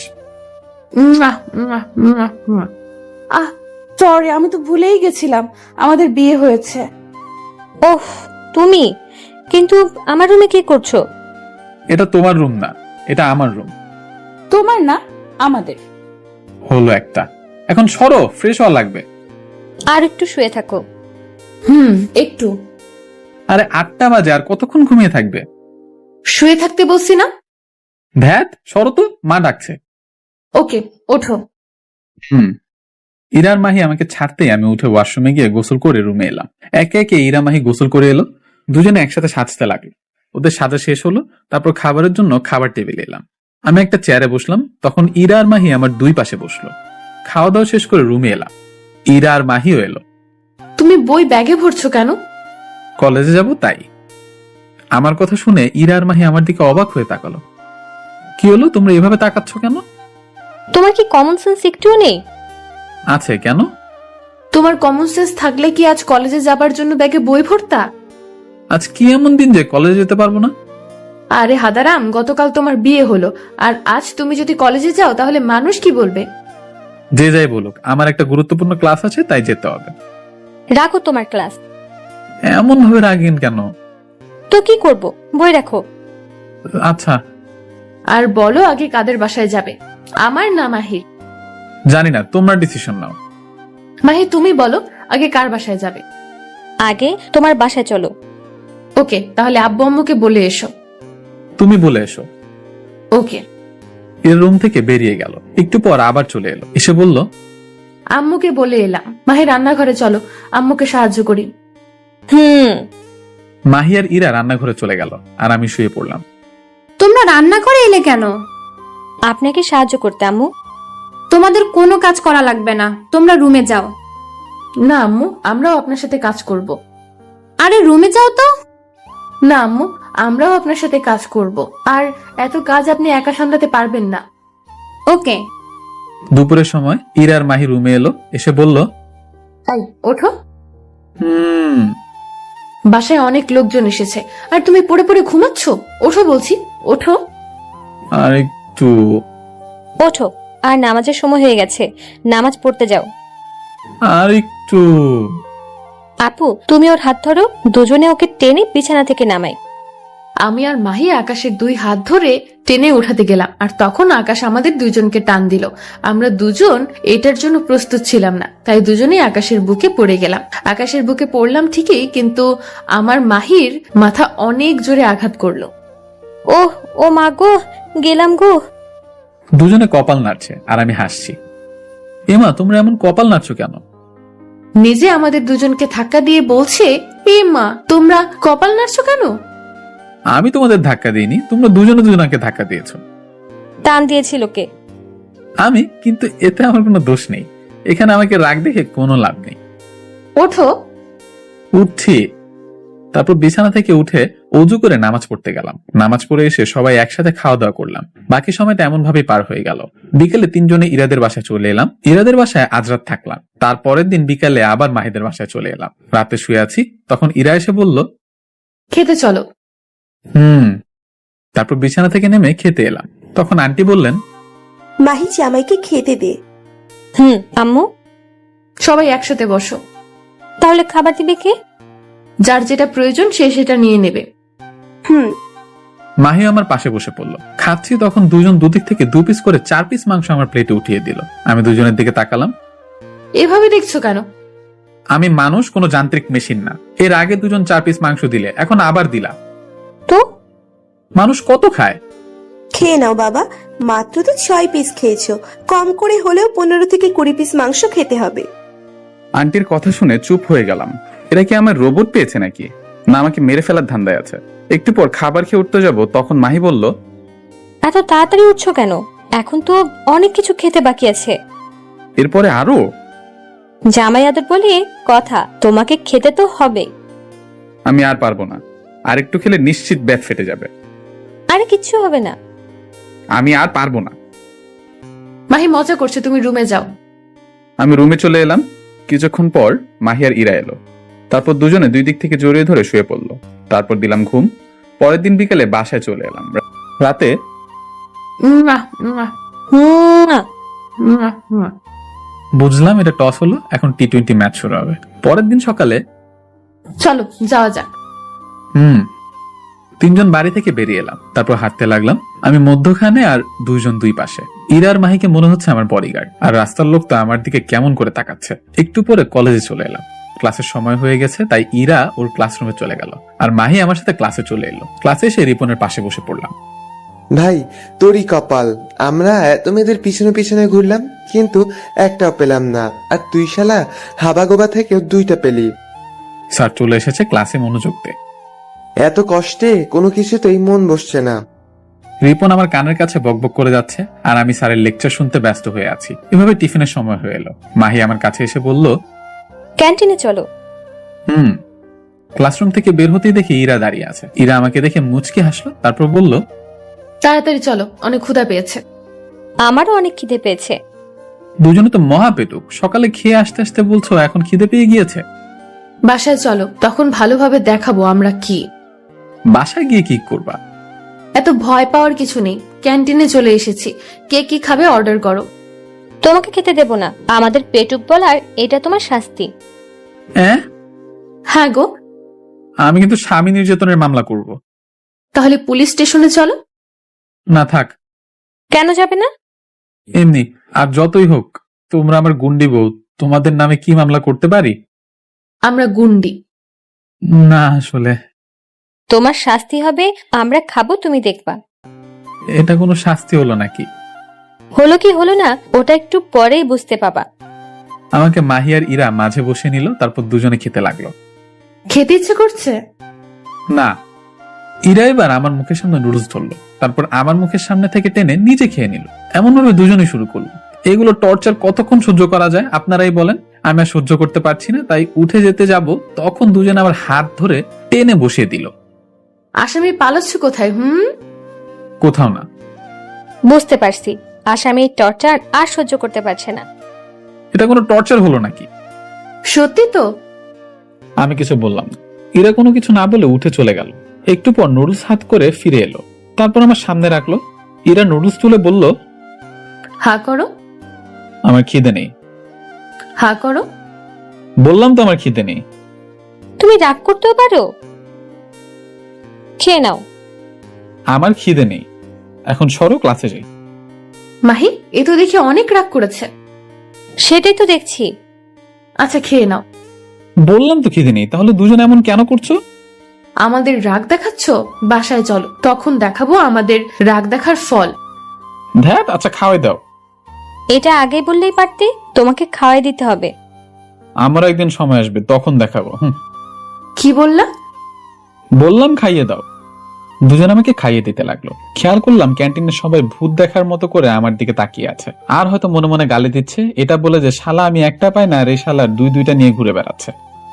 Speaker 1: আহ, সরি, আমি তো ভুলেই গেছিলাম আমাদের বিয়ে হয়েছে।
Speaker 3: ওহ, তুমি? কিন্তু আমার রুমে কি করছো?
Speaker 2: এটা তোমার রুম না, এটা আমার রুম।
Speaker 1: তোমার না, আমাদের।
Speaker 2: হলো একটা। এখন সরো, ফ্রেশ হওয়া লাগবে।
Speaker 3: আর একটু শুয়ে থাকো।
Speaker 1: একটু।
Speaker 2: আরে 8টা বাজে, আর কতক্ষণ ঘুমিয়ে থাকবে?
Speaker 1: শুয়ে থাকতে বলছি না?
Speaker 2: ধ্যাত, সরো তো, মা ডাকছে।
Speaker 1: ওকে, ওঠো।
Speaker 2: ইরার মাহি আমাকে ছাড়তেই আমি উঠে ওয়াশরুমে গিয়ে গোসল করে রুমে এলাম। একে একে ইরা মাহি গোসল করে এলো। দুজনে একসাথে সাজতে লাগলো। ওদের সাজা শেষ হলো, তারপর খাবারের জন্য খাবার টেবিলে এলাম। আমি একটা চেয়ারে বসলাম, তখন ইরা আর মাহি আমার 2 পাশে বসলো। খাওয়া দাওয়া শেষ করে রুমে এলাম। ইরা আর মাহিও এলো।
Speaker 1: তুমি বই ব্যাগে ভরছো কেন?
Speaker 2: কলেজে যাব তাই। আমার কথা শুনে ইরা আর মাহি আমার দিকে অবাক হয়ে তাকালো। কি হলো, তোমরা এভাবে তাকাচ্ছ কেন?
Speaker 3: তোমার কি কমন সেন্স একটুও নেই?
Speaker 2: আছে কেন?
Speaker 1: তোমার কমন সেন্স থাকলে কি আজ কলেজে যাবার জন্য ব্যাগে বই ভরতা?
Speaker 2: আজ কি এমন দিন যে কলেজে যেতে পারবো না?
Speaker 1: আরে হাদারাম, গতকাল তোমার বিয়ে হলো, আর আজ তুমি যদি কলেজে যাও তাহলে মানুষ কি বলবে?
Speaker 2: যে যাই বলুক, আমার একটা গুরুত্বপূর্ণ ক্লাস আছে, তাই যেতে হবে।
Speaker 3: রাখো তোমার ক্লাস।
Speaker 2: এমন ভাবে রাগেন কেন?
Speaker 3: তো কি করব, বই রাখো।
Speaker 2: আচ্ছা।
Speaker 1: আর বলো আগে কাদের বাসায় যাবে, আমার না মাহির?
Speaker 2: জানি না, তোমরা ডিসিশন নাও।
Speaker 1: মাহি, তুমি বলো আগে কার বাসায় যাবে?
Speaker 3: আগে তোমার বাসায় চলো।
Speaker 1: ওকে, তাহলে আব্বু আম্মুকে বলে এসো।
Speaker 2: তুমি বলে এসো।
Speaker 1: ওকে।
Speaker 2: এর রুম থেকে বেরিয়ে গেল, একটু পর আবার চলে এলো, এসে বলল,
Speaker 1: আম্মুকে বলে এলাম। মাহি রান্নাঘরে চলো, আম্মুকে সাহায্য করি।
Speaker 3: হুম।
Speaker 2: মাহি আর ইরা রান্নাঘরে চলে গেল, আর আমি শুয়ে পড়লাম।
Speaker 9: তোমরা রান্না করে এলে কেন?
Speaker 3: আপনাকে সাহায্য করতে আম্মু।
Speaker 9: তোমাদের কোনো কাজ করা লাগবে না, তোমরা রুমে যাও।
Speaker 1: না আম্মু, আমরাও আপনার সাথে কাজ করব।
Speaker 9: আরে রুমে যাও তো।
Speaker 1: না আম্মু, আমরাও আপনার সাথে কাজ করব, আর এত কাজ আপনি একা সামলাতে পারবেন না।
Speaker 9: ওকে।
Speaker 2: দুপুরের সময় ইরা আর মাহি রুমে এলো, এসে বলল,
Speaker 1: তাই ওঠো,
Speaker 2: হুম।
Speaker 1: বাসায় অনেক লোকজন এসেছে, আর তুমি পড়ে পড়ে ঘুমাচ্ছ। ওঠো বলছি, ওঠো।
Speaker 2: আর একটু।
Speaker 3: ওঠো, আর নামাজের সময় হয়ে গেছে, নামাজ পড়তে যাও।
Speaker 2: আর একটু।
Speaker 3: আপু, তুমি ওর হাত ধরো, দুজনে ওকে টেনে বিছানা থেকে নামাই।
Speaker 1: আমি আর মাহি আকাশের 2 হাত ধরে টেনে উঠাতে গেলাম, আর তখন আকাশ আমাদের দুজনকে টান দিল। আমরা দুজন এটার জন্য প্রস্তুত ছিলাম না, তাই দুজনেই আকাশের বুকে পড়ে গেলাম। আকাশের বুকে পড়লাম ঠিকই, কিন্তু আমার মাহির মাথা অনেক জোরে আঘাত করলো।
Speaker 3: ওহ, ও মা গো, গেলাম গো।
Speaker 2: দুজনে কপাল নাড়ছে, আর আমি হাসছি। এমা, তোমরা এমন কপাল নাড়ছো কেন?
Speaker 1: নিজে আমাদের দুজনকে ধাক্কা দিয়ে বলছে, এ মা, তোমরা কপাল নাড়ছো কেন?
Speaker 2: আমি তোমাদের ধাক্কা দিইনি, তোমরা দুজনে দুজনকে ধাক্কা দিয়েছো।
Speaker 3: টান দিয়েছিল কে?
Speaker 2: আমি, কিন্তু এতে আমার কোনো দোষ নেই। এখানে আমাকে রাগ দেখে কোনো লাভ নেই।
Speaker 1: ওঠো।
Speaker 2: উঠছি। তারপর বিছানা থেকে উঠে অজু করে নামাজ পড়তে গেলাম। নামাজ পড়ে এসে সবাই একসাথে খাওয়া দাওয়া করলাম। বাকি সময়টা এমন ভাবে পার হয়ে গেল। বিকেলে 3 জনে ইরাদের বাসায় চলে এলাম। ইরাদের বাসায় আজ রাত থাকলাম। তারপরের দিন বিকালে আবার মাহিদের বাসায় চলে এলাম। রাতে শুয়ে আছি, তখন ইরা এসে বলল,
Speaker 1: খেতে চলো।
Speaker 2: তারপর বিছানা থেকে নেমে খেতে এলাম। তখন আন্টি বললেন,
Speaker 10: মাহি জামাইকে খেতে দে।
Speaker 3: আম্মু।
Speaker 1: সবাই একসাথে বসো।
Speaker 3: তাহলে খাবার দিবে কে?
Speaker 1: যার যেটা প্রয়োজন সে সেটা নিয়ে নেবে।
Speaker 2: মাহি আমার পাশে বসে পড়লো। খাচ্ছি, তখন দুজন দুদিক থেকে 2 পিস করে 4 পিস মাংস আমার প্লেটে উঠিয়ে দিল। আমি দুজনের দিকে তাকালাম।
Speaker 1: এভাবে দেখছো কেন?
Speaker 2: আমি মানুষ, কোনো যান্ত্রিক মেশিন না। এর আগে দুজন 4 পিস মাংস দিলে, এখন আবার দিলা।
Speaker 3: তো
Speaker 2: মানুষ কত খায়?
Speaker 10: খেয়ে নাও বাবা, মাত্র তো 6 পিস খেয়েছো, কম করে হলেও 15 থেকে 20 পিস মাংস খেতে হবে।
Speaker 2: আন্টির কথা শুনে চুপ হয়ে গেলাম। এরা কি আমার রোবট পেয়েছে নাকি, না আমাকে মেরে ফেলার ধান্দায় আছে? একটু পর খাবার খেয়ে উঠতে যাব, তখন মাহি বলল,
Speaker 3: এত তাড়াতাড়ি উঠছো কেন? এখন তো অনেক কিছু খেতে বাকি আছে।
Speaker 2: এরপরে আরো?
Speaker 3: জামাই আদর বলে কথা, তোমাকে খেতে তো হবে।
Speaker 2: আমি আর পারবো না, আর একটু খেলে নিশ্চিত ব্যাথ ফেটে যাবে।
Speaker 3: আরে কিচ্ছু হবে না।
Speaker 2: আমি আর পারবো না।
Speaker 1: মাহি মজা করছে, তুমি রুমে যাও।
Speaker 2: আমি রুমে চলে এলাম। কিছুক্ষণ পর মাহি আর ইরা এলো। তারপর দুজনে 2 দিক থেকে জড়িয়ে ধরে শুয়ে পড়লো। তারপর দিলাম ঘুম। পরের দিন বিকেলে বাসায় চলে এলাম। রাতে বুঝলাম এটা টস হলো, এখন T20 ম্যাচ শুরু হবে। পরের দিন সকালে
Speaker 1: চলো যাওয়া যাক।
Speaker 2: 3 জন বাড়ি থেকে বেরিয়ে এলাম। তারপর হাঁটতে লাগলাম। আমি মধ্যখানে আর 2 জন 2 পাশে। ইরা আর মাহিকে মনে হচ্ছে আমার বডিগার্ড, আর রাস্তার লোক তো আমার দিকে কেমন করে তাকাচ্ছে। একটু পরে কলেজে চলে এলাম। ক্লাসের সময় হয়ে গেছে, তাই ইরা ওর ক্লাসরুমে চলে গেল, আর মাহি আমার সাথে ক্লাসে চলে এলো। ক্লাসে এসে রিপনের পাশে বসে পড়লাম।
Speaker 7: ভাই, তোরই কপাল, আমরা এত মেয়েদের পিছনে পিছনে ঘুরলাম, কিন্তু একটাও পেলাম না, আর তুই শালা হাবাগোবা থেকেও 2টা পেলি।
Speaker 2: স্যার চলে এসেছে, ক্লাসে মনোযোগ দে।
Speaker 7: এত কষ্টে কোনো কিছুতেই মন বসছে না।
Speaker 2: রিপন আমার কানের কাছে বকবক করে যাচ্ছে, আর আমি স্যারের লেকচার শুনতে ব্যস্ত হয়ে আছি। এভাবে টিফিনের সময় হয়ে এলো। মাহি আমার কাছে এসে বলল,
Speaker 3: ক্যান্টিনে চলো।
Speaker 2: ক্লাসরুম থেকে বের হতেই দেখি ইরা দাঁড়িয়ে আছে। ইরা আমাকে দেখে মুচকি হাসলো, তারপর বলল,
Speaker 1: তাড়াতাড়ি চলো, অনেক ক্ষুধা পেয়েছে।
Speaker 3: আমারও অনেক খিদে পেয়েছে।
Speaker 2: দুজনে তো মহা পেটুক, সকালে খেয়ে আসতে আসতে বলছো এখন খিদে পেয়ে গিয়েছে।
Speaker 1: বাসায় চলো, তখন ভালোভাবে দেখাবো আমরা কি।
Speaker 2: বাসায় গিয়ে কি করবা?
Speaker 1: এত ভয় পাওয়ার কিছু নেই, ক্যান্টিনে চলে এসেছি। কে কি খাবে অর্ডার করো।
Speaker 3: তোমাকে খেতে দেব না, আমাদের পেটুক বলার এটা তোমার শাস্তি।
Speaker 1: হ্যাঁ গো।
Speaker 2: আমি কিন্তু স্বামী নির্যাতনের মামলা করব।
Speaker 1: তাহলে পুলিশ স্টেশনে চলো।
Speaker 2: না থাক।
Speaker 3: কেন যাবে না?
Speaker 2: এমনি, আর যতই হোক তোমরা আমার গুন্ডি বউ, তোমাদের নামে কি মামলা করতে পারি?
Speaker 1: আমরা গুন্ডি
Speaker 2: না আসলে
Speaker 3: তোমার শাস্তি হবে, আমরা খাবো, তুমি দেখবা।
Speaker 2: এটা কোনো শাস্তি হলো নাকি?
Speaker 3: হলো কি হলো না ওটা একটু পরেই বুঝতে পাবা।
Speaker 2: আমাকে মাহি আর ইরা মাঝে বসে নিল, তারপর দুজনে খেতে লাগলো।
Speaker 1: খেতে ইচ্ছে করছে?
Speaker 2: না, ইরা এবার আমার মুখের সামনে নুডলস ধরলো, তারপর আমার মুখের সামনে থেকে টেনে নিজে খেয়ে নিল। এমন ভাবে দুজনে শুরু করলো। এগুলো টর্চার কতক্ষণ সহ্য করা যায় আপনারাই বলেন। আমি আর সহ্য করতে পারছি না, তাই উঠে যেতে যাব, তখন দুজনে আমার হাত ধরে টেনে বসিয়ে দিল।
Speaker 1: আসামি পালাচ্ছ কোথায়?
Speaker 2: কোথাও না।
Speaker 3: বুঝতে পারছি আসামি টর্চার আর সহ্য করতে পারছে না।
Speaker 2: এটা কোনো টর্চার হলো নাকি?
Speaker 1: সত্যি তো?
Speaker 2: আমি কিছু বললাম না। ইরা কোনো কিছু না বলে উঠে চলে গেল। একটু পর নুডলস হাত করে ফিরে এলো, তারপর আমার সামনে রাখলো। ইরা নুডলস তুলে বলল,
Speaker 1: হা করো।
Speaker 2: আমার খিদে নেই।
Speaker 1: হা করো।
Speaker 2: বললাম তো আমার খিদে নেই।
Speaker 3: তুমি রাগ করতেও পারো, খেয়ে নাও।
Speaker 2: আমার খিদে নেই, এখন সরো, ক্লাসে যাই।
Speaker 1: মাহি, এ তো দেখি অনেক রাগ করেছে।
Speaker 3: সেটাই তো দেখছি।
Speaker 1: আচ্ছা খেয়ে নাও।
Speaker 2: বললাম তো খিদে নেই, তাহলে দুজন এমন কেন করছো?
Speaker 1: আমাদের রাগ দেখাচ্ছ? বাসায় চলো, তখন দেখাবো আমাদের রাগ দেখার ফল।
Speaker 2: ধ্যাত, আচ্ছা খাওয়াই দাও।
Speaker 3: এটা আগে বললেই পারতে, তোমাকে খাওয়াই দিতে হবে।
Speaker 2: আমার একদিন সময় আসবে, তখন দেখাবো।
Speaker 1: কি বললা?
Speaker 2: বললাম খাইয়ে দাও। দুজন আমাকে খাইয়ে দিতে লাগলো। খেয়াল করলাম ক্যান্টিনে সবাই ভূত দেখার মতো করে আমার দিকে তাকিয়ে আছে, আর হয়তো মনে মনে গালি দিচ্ছে, এটা বলে যে শালা আমি একটা পাই না, আর এই শালার দুইটা নিয়ে ঘুরে বেড়াচ্ছে।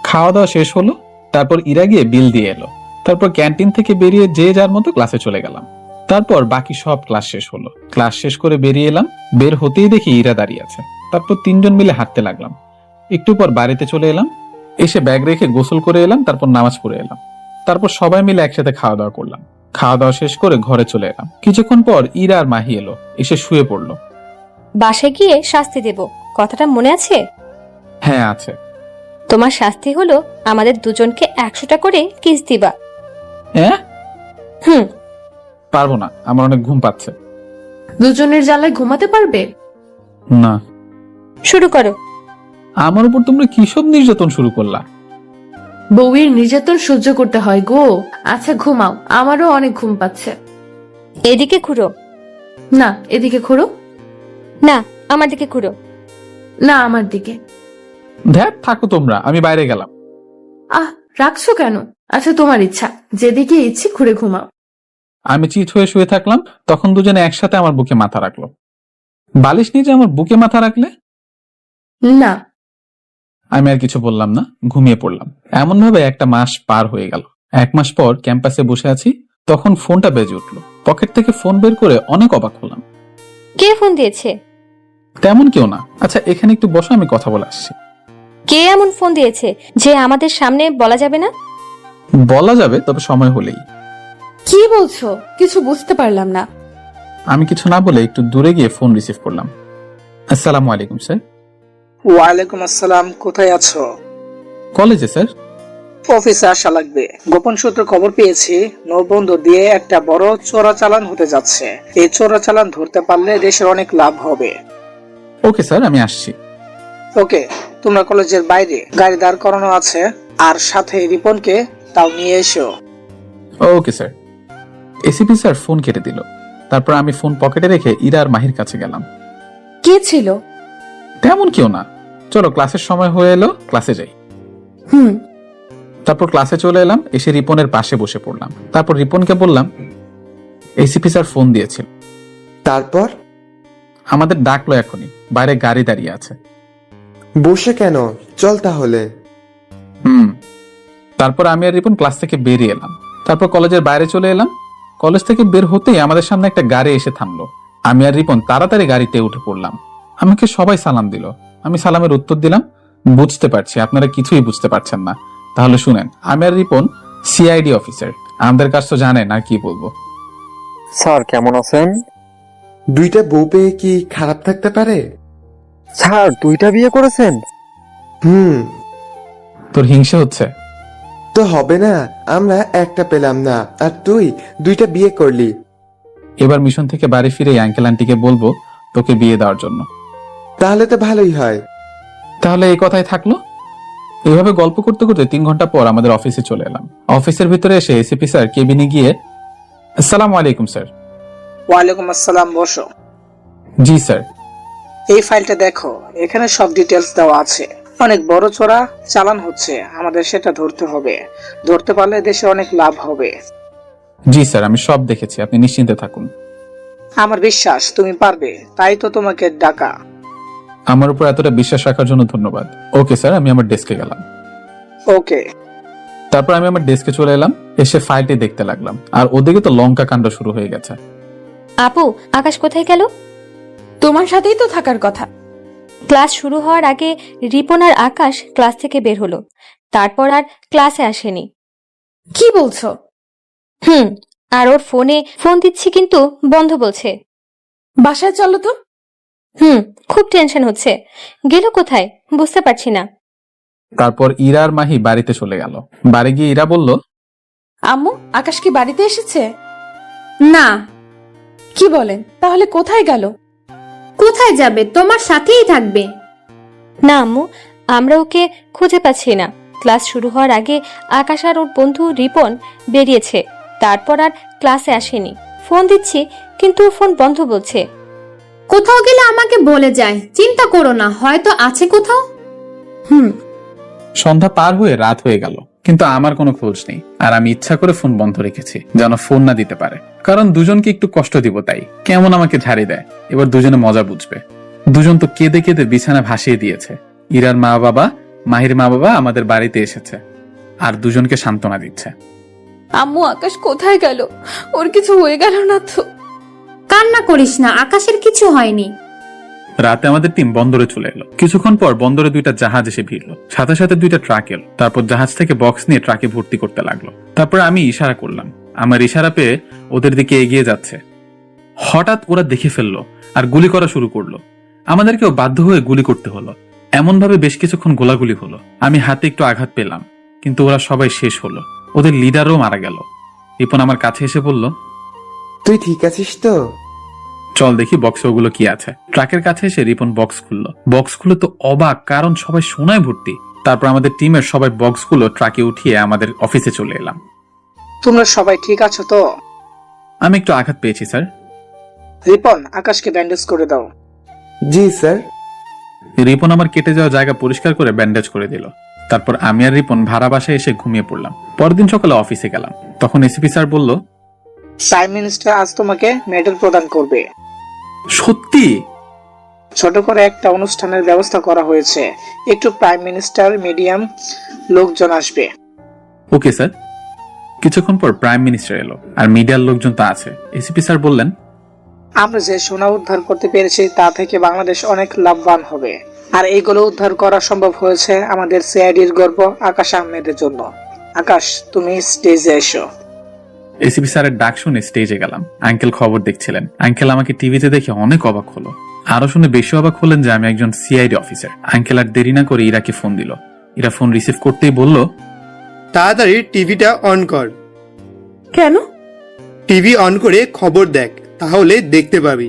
Speaker 2: খাওয়া দাওয়া শেষ হলো, তারপর ইরা গিয়ে বিল দিয়ে এলো। তারপর ক্যান্টিন থেকে বেরিয়ে যে যার মতো ক্লাসে চলে গেলাম। তারপর বাকি সব ক্লাস শেষ হলো। ক্লাস শেষ করে বেরিয়ে এলাম। বের হতেই দেখি ইরা দাঁড়িয়ে আছে। তারপর তিনজন মিলে হাঁটতে লাগলাম। একটু পর বাড়িতে চলে এলাম। এসে ব্যাগ রেখে গোসল করে এলাম, তারপর নামাজ পড়ে এলাম। তারপর সবাই মিলে একসাথে খাওয়া দাওয়া করলাম। খাওয়া দাওয়া শেষ করে ঘরে চলে এলাম। কিছুক্ষণ পর ইরা আর মাহি এলো, এসে শুয়ে পড়লো।
Speaker 3: বাসায় গিয়ে শাস্তি দেব, কথাটা মনে আছে?
Speaker 2: হ্যাঁ আছে।
Speaker 3: তোমার শাস্তি হলো আমাদের দুজনকে 100টা করে কিস দিবা।
Speaker 2: হ্যাঁ?
Speaker 3: হুম।
Speaker 2: পারবো না, আমার অনেক ঘুম পাচ্ছে।
Speaker 1: দুজনের জ্বালায় ঘুমাতে পারবে?
Speaker 2: না।
Speaker 3: শুরু করো।
Speaker 2: আমার উপর তোমরা কি সব নির্যাতন শুরু করলা?
Speaker 1: বউয়ের নির্যাতন সহ্য করতে হয় গো। আচ্ছা ঘুমাও, আমারও অনেক ঘুম পাচ্ছে।
Speaker 3: এদিকে ঘুরো।
Speaker 1: না, এদিকে ঘোরো।
Speaker 3: না, আমার দিকে ঘুরো।
Speaker 1: না, আমার দিকে।
Speaker 2: ধ্যাত, থাকো তোমরা, আমি বাইরে গেলাম।
Speaker 1: আহ, রাখছো কেন? আচ্ছা তোমার ইচ্ছা, যেদিকে ইচ্ছে ঘুরে ঘুমাও।
Speaker 2: আমি চিৎ হয়ে শুয়ে থাকলাম, তখন দুজনে একসাথে আমার বুকে মাথা রাখলো। বালিশ নিয়ে যে আমার বুকে মাথা রাখলে?
Speaker 1: না।
Speaker 2: আমি আর কিছু বললাম না, ঘুমিয়ে পড়লাম। এমন ভাবে একটা মাস পার হয়ে গেল। 1 মাস পর ক্যাম্পাসে বসে আছি, তখন ফোনটা বেজে উঠলো। পকেট থেকে ফোন বের করে অনেক অবাক হলাম।
Speaker 3: কে ফোন দিয়েছে?
Speaker 2: তেমন কেউ না। আচ্ছা এখানে একটু বসো, আমি কথা বলে আসছি।
Speaker 3: কে এমন ফোন দিয়েছে যে আমাদের সামনে বলা যাবে না?
Speaker 2: বলা যাবে, তবে সময় হলেই।
Speaker 1: কি বলছো? কিছু বুঝতে পারলাম না।
Speaker 2: আমি কিছু না বলে একটু দূরে গিয়ে ফোন রিসিভ করলাম। আসসালামু আলাইকুম স্যার।
Speaker 11: ওয়ালাইকুম আসসালাম। কোথায় আছো?
Speaker 2: কলেজে স্যার।
Speaker 11: অফিসে আসা লাগবে। গোপন সূত্রে খবর পেয়েছি নৌবন্দর দিয়ে একটা বড় চোরাচালান হতে যাচ্ছে। এই চোরাচালান ধরতে পারলে দেশের অনেক লাভ হবে।
Speaker 2: ওকে স্যার, আমি আসছি।
Speaker 11: ওকে, তোমরা কলেজের বাইরে গাড়ি দাঁড় করানো আছে, আর সাথে রিপনকে তাও নিয়ে এসো।
Speaker 2: Okay sir. ACP sir phone কেটে দিল। তারপর আমি ফোন পকেটে রেখে ইরা আর মাহির কাছে গেলাম।
Speaker 1: কে ছিল?
Speaker 2: তেমন কেউ না। চলো, ক্লাসের সময় হয়ে এলো, ক্লাসে যাই। তারপর ক্লাসে চলে এলাম। এসে রিপনের পাশে বসে পড়লাম। তারপর রিপনকে বললাম, এসিপি স্যার ফোন দিয়েছিল।
Speaker 7: তারপর?
Speaker 2: আমাদের ডাকলো এখনই, বাইরে গাড়ি দাঁড়িয়ে আছে।
Speaker 7: বসে কেন? চল তাহলে।
Speaker 2: তারপর আমি আর রিপন ক্লাস থেকে বেরিয়ে এলাম। তারপর কলেজের বাইরে চলে এলাম। কলেজ থেকে বের হতেই আমাদের সামনে একটা গাড়ি এসে থামলো। আমি আর রিপন তাড়াতাড়ি গাড়িতে উঠে পড়লাম। আমাকে সবাই সালাম দিল। আমি সালামের উত্তর দিলাম, বুঝতে পারছি আপনারা কিছুই বুঝতে পারছেন না, তাহলে শুনেন। আমি আর রিপন সিআইডি অফিসার, আমাদের কাজ তো জানেন, আর কি বলবো।
Speaker 12: স্যার কেমন আছেন?
Speaker 7: 2টা বউ পেয়ে কি খারাপ থাকতে পারে?
Speaker 12: স্যার 2টা বিয়ে করেছেন?
Speaker 2: তোর হিংসা হচ্ছে?
Speaker 7: তো হবে না, আমরা একটা পেলাম না, আর তুই 2টা বিয়ে করলি।
Speaker 2: এবার মিশন থেকে বাড়ি ফিরে আঙ্কেল আন্টিকে বলবো তোকে বিয়ে দেওয়ার জন্য।
Speaker 7: তাহলে তো ভালোই হয়।
Speaker 2: তাহলে এই কথাই থাকলো। এইভাবে গল্প করতে করতে 3 ঘন্টা পর আমাদের অফিসে চলে এলাম। অফিসের ভিতরে এসে এসিপি স্যার কেবিনে গিয়ে, আসসালামু আলাইকুম স্যার।
Speaker 11: ওয়ালাইকুম আসসালাম, বসো।
Speaker 2: জি স্যার।
Speaker 11: এই ফাইলটা দেখো, এখানে সব ডিটেলস দেওয়া আছে। অনেক বড় চোরা চালান হচ্ছে, আমাদের সেটা ধরতে হবে। ধরতে পারলে দেশে অনেক লাভ হবে।
Speaker 2: জি স্যার, আমি সব দেখেছি, আপনি নিশ্চিন্তে থাকুন।
Speaker 11: আমার বিশ্বাস তুমি পারবে, তাই তো তোমাকে ডাকা।
Speaker 2: আমার উপর এতটা বিশ্বাস রাখার জন্য ধন্যবাদ। ওকে স্যার, আমি আমার ডেস্কে গেলাম।
Speaker 11: ওকে।
Speaker 2: তারপর আমি আমার ডেস্কে চলে এলাম, এসে ফাইলটি দেখতে লাগলাম। আর ওদিকে তো লঙ্কা কাণ্ড শুরু হয়ে গেছে।
Speaker 3: আপু, আকাশ কোথায় গেল?
Speaker 1: তোমার সাথেই তো থাকার কথা।
Speaker 3: ক্লাস শুরু হওয়ার আগে রিপন আর আকাশ ক্লাস থেকে বের হলো, তারপর আর ক্লাসে আসেনি।
Speaker 1: কি বলছো?
Speaker 3: আর ওর ফোনে ফোন দিচ্ছি কিন্তু বন্ধ বলছে।
Speaker 1: বাসায় চলো তো।
Speaker 3: খুব টেনশন হচ্ছে, গেল কোথায় বুঝতে পারছি না।
Speaker 2: তারপর ইরা আর মাহি বাড়িতে চলে গেল। বাড়ি গিয়ে ইরা বলল,
Speaker 1: আম্মু, আকাশ কি বাড়িতে এসেছে?
Speaker 9: না।
Speaker 1: কি বলেন? তাহলে কোথায় গেল?
Speaker 9: কোথায় যাবে? তোমার সাথেই থাকবে।
Speaker 3: না আম্মু, আমরা ওকে খুঁজে পাচ্ছি না। ক্লাস শুরু হওয়ার আগে আকাশ আর ওর বন্ধু রিপন বেরিয়েছে, তারপর আর ক্লাসে আসেনি। ফোন দিচ্ছি কিন্তু ফোন বন্ধ বলছে।
Speaker 9: কোথাও গেলে আমাকে বলে যায়, চিন্তা করো না, হয়তো আছে কোথাও।
Speaker 2: সন্ধ্যা পার হয়ে রাত হয়ে গেল, কিন্তু আমার কোনো খোঁজ নেই। আর আমি ইচ্ছা করে ফোন বন্ধ রেখেছি, যেন ফোন না দিতে পারে। কারণ দুজনকে একটু কষ্ট দিব, তাই কেমন আমাকে ঝাড়ি দেয়। এবার দুজনে মজা বুঝবে। দুজন তো কেঁদে কেঁদে বিছানা ভাসিয়ে দিয়েছে। ইরার মা বাবা, মাহির মা বাবা আমাদের বাড়িতে এসেছে আর দুজনকে সান্ত্বনা দিচ্ছে।
Speaker 1: আম্মু, আকাশ কোথায় গেল? ওর কিছু হয়ে গেল না তো?
Speaker 9: কান্না করিস না, আকাশের কিছু হয়নি।
Speaker 2: রাতে আমাদের টিম বন্দরে চলে এলো। কিছুক্ষণ পর বন্দরে 2টা জাহাজ এসে ভিড়লো, সাথে সাথে 2টা ট্রাক এলো। তারপর জাহাজ থেকে বক্স নিয়ে ট্রাকে ভর্তি করতে লাগলো। তারপর আমি ইশারা করলাম, আমার ইশারা পেয়ে ওদের দিকে এগিয়ে যাচ্ছে। হঠাৎ ওরা দেখে ফেললো আর গুলি করা শুরু করলো। আমাদেরকেও বাধ্য হয়ে গুলি করতে হলো। এমন ভাবে বেশ কিছুক্ষণ গোলাগুলি হলো। আমি হাতে একটু আঘাত পেলাম, কিন্তু ওরা সবাই শেষ হলো। ওদের লিডারও মারা গেল। রিপন আমার কাছে এসে বলল,
Speaker 7: তুই ঠিক আছিস তো?
Speaker 2: চল দেখি বক্সে ওগুলো কি আছে। ট্রাকের কাছে এসে রিপন বক্স খুললো। বক্স খুলে তো অবাক, কারণ সবাই সোনায় ভর্তি। তারপর আমাদের টিমের সবাই বক্সগুলো ট্রাকে উঠিয়ে আমাদের অফিসে চলে এলাম।
Speaker 11: তোমরা সবাই ঠিক আছো তো?
Speaker 2: আমি একটু আঘাত পেয়েছি স্যার।
Speaker 11: রিপন, আকাশকে ব্যান্ডেজ করে দাও।
Speaker 7: জি স্যার।
Speaker 2: রিপন আমার কেটে যাওয়া জায়গা পরিষ্কার করে ব্যান্ডেজ করে দিল। তারপর আমি আর রিপন ভাড়া বাসায় এসে ঘুমিয়ে পড়লাম। পরদিন সকালে অফিসে গেলাম, তখন এসিপি স্যার বলল,
Speaker 11: প্রাইম মিনিস্টার আজ তোমাকে মেডেল প্রদান করবে।
Speaker 2: সত্যি?
Speaker 11: ছোট করে একটা অনুষ্ঠানের ব্যবস্থা করা হয়েছে, একটু প্রাইম মিনিস্টার মিডিয়াম লোকজন আসবে।
Speaker 2: Okay sir. কিছুক্ষণ পর প্রাইম মিনিস্টার এলো, আর মিডিয়ার লোকজন তো আছে। এসিপি স্যার বললেন,
Speaker 11: আমরা যে সোনা উদ্ধার করতে পেরেছি তা থেকে বাংলাদেশ অনেক লাভবান হবে। আর এইগুলো উদ্ধার করা সম্ভব হয়েছে আমাদের সিআইডির গর্ব আকাশ আহমেদের জন্য। আকাশ, তুমি স্টেজে এসো।
Speaker 2: এসিপি স্যারের ডাক শুনে স্টেজে গেলাম। আঙ্কেল খবর দেখছিলেন। আঙ্কেল আমাকে টিভিতে দেখে অনেক অবাক হলো। আরো শুনে বেশি অবাক হলেন যে আমি একজন সিআইডি অফিসার। আঙ্কেল আর দেরি না করে ইরাকে ফোন দিল। ইরা ফোন রিসিভ করতেই বলল,
Speaker 8: তাড়াতাড়ি টিভিটা অন কর।
Speaker 1: কেন?
Speaker 8: টিভি অন করে খবর দেখ, তাহলে দেখতে পাবি।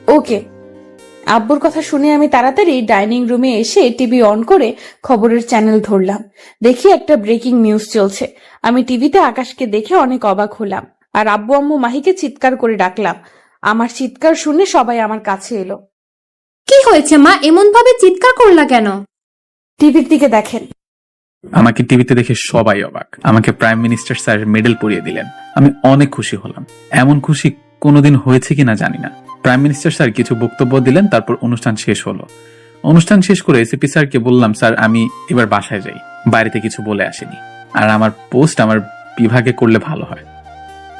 Speaker 1: ওকে। আব্বুর কথা শুনে আমি তাড়াতাড়ি ডাইনিং রুমে এসে টিভি অন করে খবরের চ্যানেল ধরলাম। দেখি একটা ব্রেকিং নিউজ চলছে। আমি টিভিতে আকাশকে দেখে অনেক অবাক হলাম, আর আব্বু আম্মু মাহিকে চিৎকার করে ডাকলাম। আমার চিৎকার শুনে সবাই আমার কাছে এলো।
Speaker 9: কি হয়েছে মা, এমন ভাবে চিৎকার করলা কেন?
Speaker 1: টিভির দিকে দেখেন।
Speaker 2: আমাকে টিভিতে দেখে সবাই অবাক। আমাকে প্রাইম মিনিস্টার স্যার মেডেল পরিয়ে দিলেন। আমি অনেক খুশি হলাম। এমন খুশি কোনোদিন হয়েছে কিনা জানি না। প্রাইম মিনিস্টার স্যার কিছু বক্তব্য দিলেন, তারপর অনুষ্ঠান শেষ হলো। অনুষ্ঠান শেষ করে এসিপি স্যারকে বললাম, স্যার আমি এবার বাসায় যাই, বাড়িতে কিছু বলে আসিনি। আর আমার পোস্ট আমার বিভাগে করলে ভালো হয়।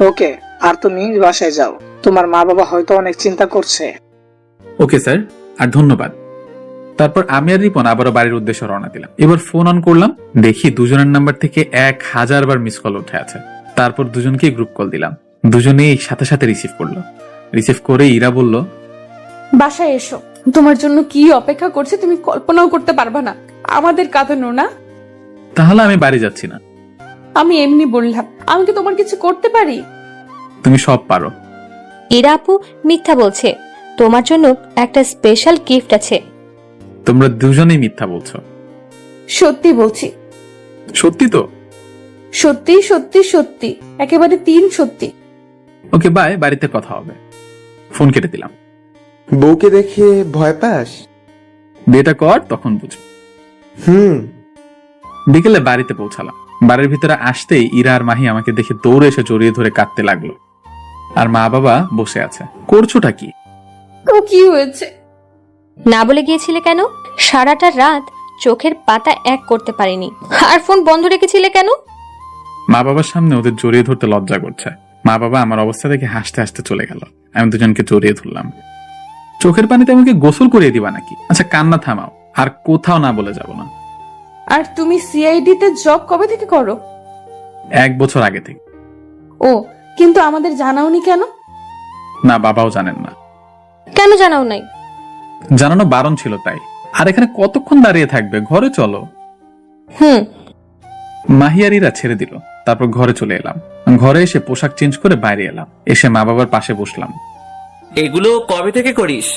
Speaker 11: ওকে, আর তুমি বাসায় যাও। তোমার মা বাবা হয়তো অনেক চিন্তা করছে।
Speaker 2: ওকে স্যার, আর ধন্যবাদ। তারপর আমি আর রিপন আবারও বাড়ির উদ্দেশ্যে রওনা দিলাম। এবার ফোন অন করলাম, দেখি দুজনের নাম্বার থেকে 1000 বার মিস কল উঠে আছে। তারপর দুজনকেই গ্রুপ কল দিলাম। দুজনেই সাথে সাথে রিসিভ করলো। রিসিভ করে ইরা বলল,
Speaker 1: বাসায় এসো, তোমার জন্য কি অপেক্ষা করছে তুমি কল্পনাও করতে পারবা না। আমাদের কাঁদানো না।
Speaker 2: তাহলে আমি বাড়ি যাচ্ছি না।
Speaker 1: আমি এমনি বললাম, আমি কি তোমার কিছু করতে পারি?
Speaker 2: তুমি সব পারো।
Speaker 3: ইরা আপু মিথ্যা বলছে, তোমার জন্য একটা স্পেশাল গিফট আছে।
Speaker 2: তোমরা দুজনেই মিথ্যা বলছো।
Speaker 1: সত্যি বলছি।
Speaker 2: সত্যি তো?
Speaker 1: সত্যি সত্যি সত্যি, একেবারে 3 সত্যি।
Speaker 2: ওকে বাই, বাড়িতে কথা হবে। ফোন কেটে দিলাম।
Speaker 7: বউকে দেখে ভয় পাস?
Speaker 2: বিয়েটা কর, তখন বুঝবি।
Speaker 7: হুম।
Speaker 2: বিকেলে বাড়িতে পৌঁছালাম। বাড়ির ভিতরে আসতেই ইরা আর মাহি আমাকে দেখে দৌড়ে এসে জড়িয়ে ধরে কাঁদতে লাগলো। আর মা বাবা বসে আছে। করছোটা কি?
Speaker 1: ও কি হয়েছে?
Speaker 3: না বলে গিয়েছিলে কেন? সারাটা রাত চোখের পাতা এক করতে পারিনি। আর ফোন বন্ধ রেখেছিলে কেন?
Speaker 2: মা বাবার সামনে ওদের জড়িয়ে ধরতে লজ্জা করছে। মা বাবা আমার অবস্থা দেখে হাসতে হাসতে চলে গেল। আমি দুজনকে জড়িয়ে ধরলাম। চোখের পানিতে আমাকে গোসল করিয়ে দিবা নাকি? আচ্ছা কান্না থামাও, আর কোথাও না বলে যাব না।
Speaker 1: আর তুমি সিআইডি তে জব কবে থেকে করো?
Speaker 2: 1 বছর আগে থেকে।
Speaker 1: ও, কিন্তু আমাদের জানাওনি কেন?
Speaker 2: না, বাবাও জানেন না।
Speaker 3: কেন জানাও নাই?
Speaker 2: জানানো বারণ ছিল তাই। আর এখানে কতক্ষণ দাঁড়িয়ে থাকবে? ঘরে চলো।
Speaker 3: হুম।
Speaker 2: মাহিয়ারিরা ছেড়ে দিল। তারপর ঘরে চলে এলাম। ঘরে এসে পোশাক চেঞ্জ করে বাইরে এলাম। এসে মা বাবার পাশে বসলাম।
Speaker 6: এগুলো কবে থেকে করিস?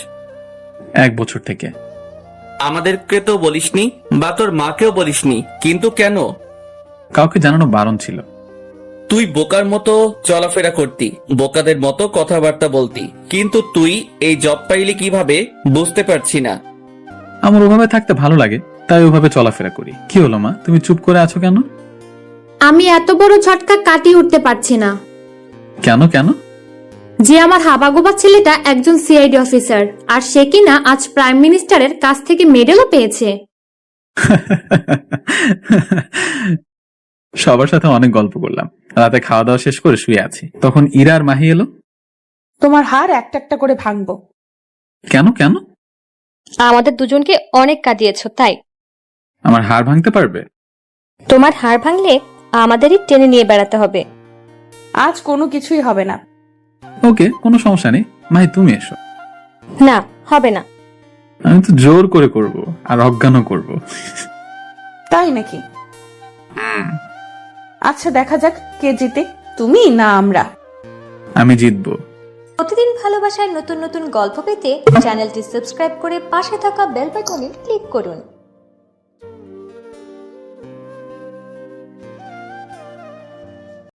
Speaker 2: 1 বছর থেকে।
Speaker 6: আমাদেরকে তো বলিসনি, বা তোর মাকেও বলিসনি, কিন্তু কেন?
Speaker 2: কাউকে জানানো বারণ ছিল।
Speaker 6: তুই বোকার মতো চলাফেরা করতি, বোকাদের মতো কথাবার্তা বলতি, কিন্তু তুই এই জব পাইলি কিভাবে বুঝতে পারছি না।
Speaker 2: আমার ওভাবে থাকতে ভালো লাগে, তাই ওভাবে চলাফেরা করি। কি হলো মা, তুমি চুপ করে আছো কেন?
Speaker 9: আমি এত বড় ঝটকা কাটিয়ে উঠতে পারছি না।
Speaker 2: কেন কেন?
Speaker 9: যে আমার হাবাগোবা ছেলেটা একজন সিআইডি অফিসার, আর সে কিনা আজ প্রাইম মিনিস্টারের কাছ থেকে মেডেলও পেয়েছে।
Speaker 2: সবার সাথে অনেক গল্প করলাম। রাতে খাওয়া দাওয়া শেষ করে শুয়ে আছি, তখন ইরা আর মাহি এলো।
Speaker 1: তোমার হাড় একটা একটা করে ভাঙবো।
Speaker 2: কেন কেন?
Speaker 3: আমাদের দুজনকে অনেক কাঁদিয়েছো তাই।
Speaker 2: আমার হাড় ভাঙতে পারবে?
Speaker 3: তোমার হাড় ভাঙলে আমাদেরই টেনে নিয়ে বেড়াতে হবে।
Speaker 1: আজ কোনো কিছুই হবে না।
Speaker 2: ওকে, কোনো সমস্যা নেই। মাহি তুমি এসো।
Speaker 3: না, হবে না।
Speaker 2: আমি তো জোর করে করব, আর অজ্ঞানও করব।
Speaker 1: তাই নাকি? আচ্ছা দেখা যাক কে জিতে, তুমি না আমরা।
Speaker 2: আমি জিতবো।
Speaker 4: প্রতিদিন ভালোবাসার নতুন নতুন গল্প পেতে চ্যানেলটি সাবস্ক্রাইব করে পাশে থাকা বেল বাটনে ক্লিক করুন।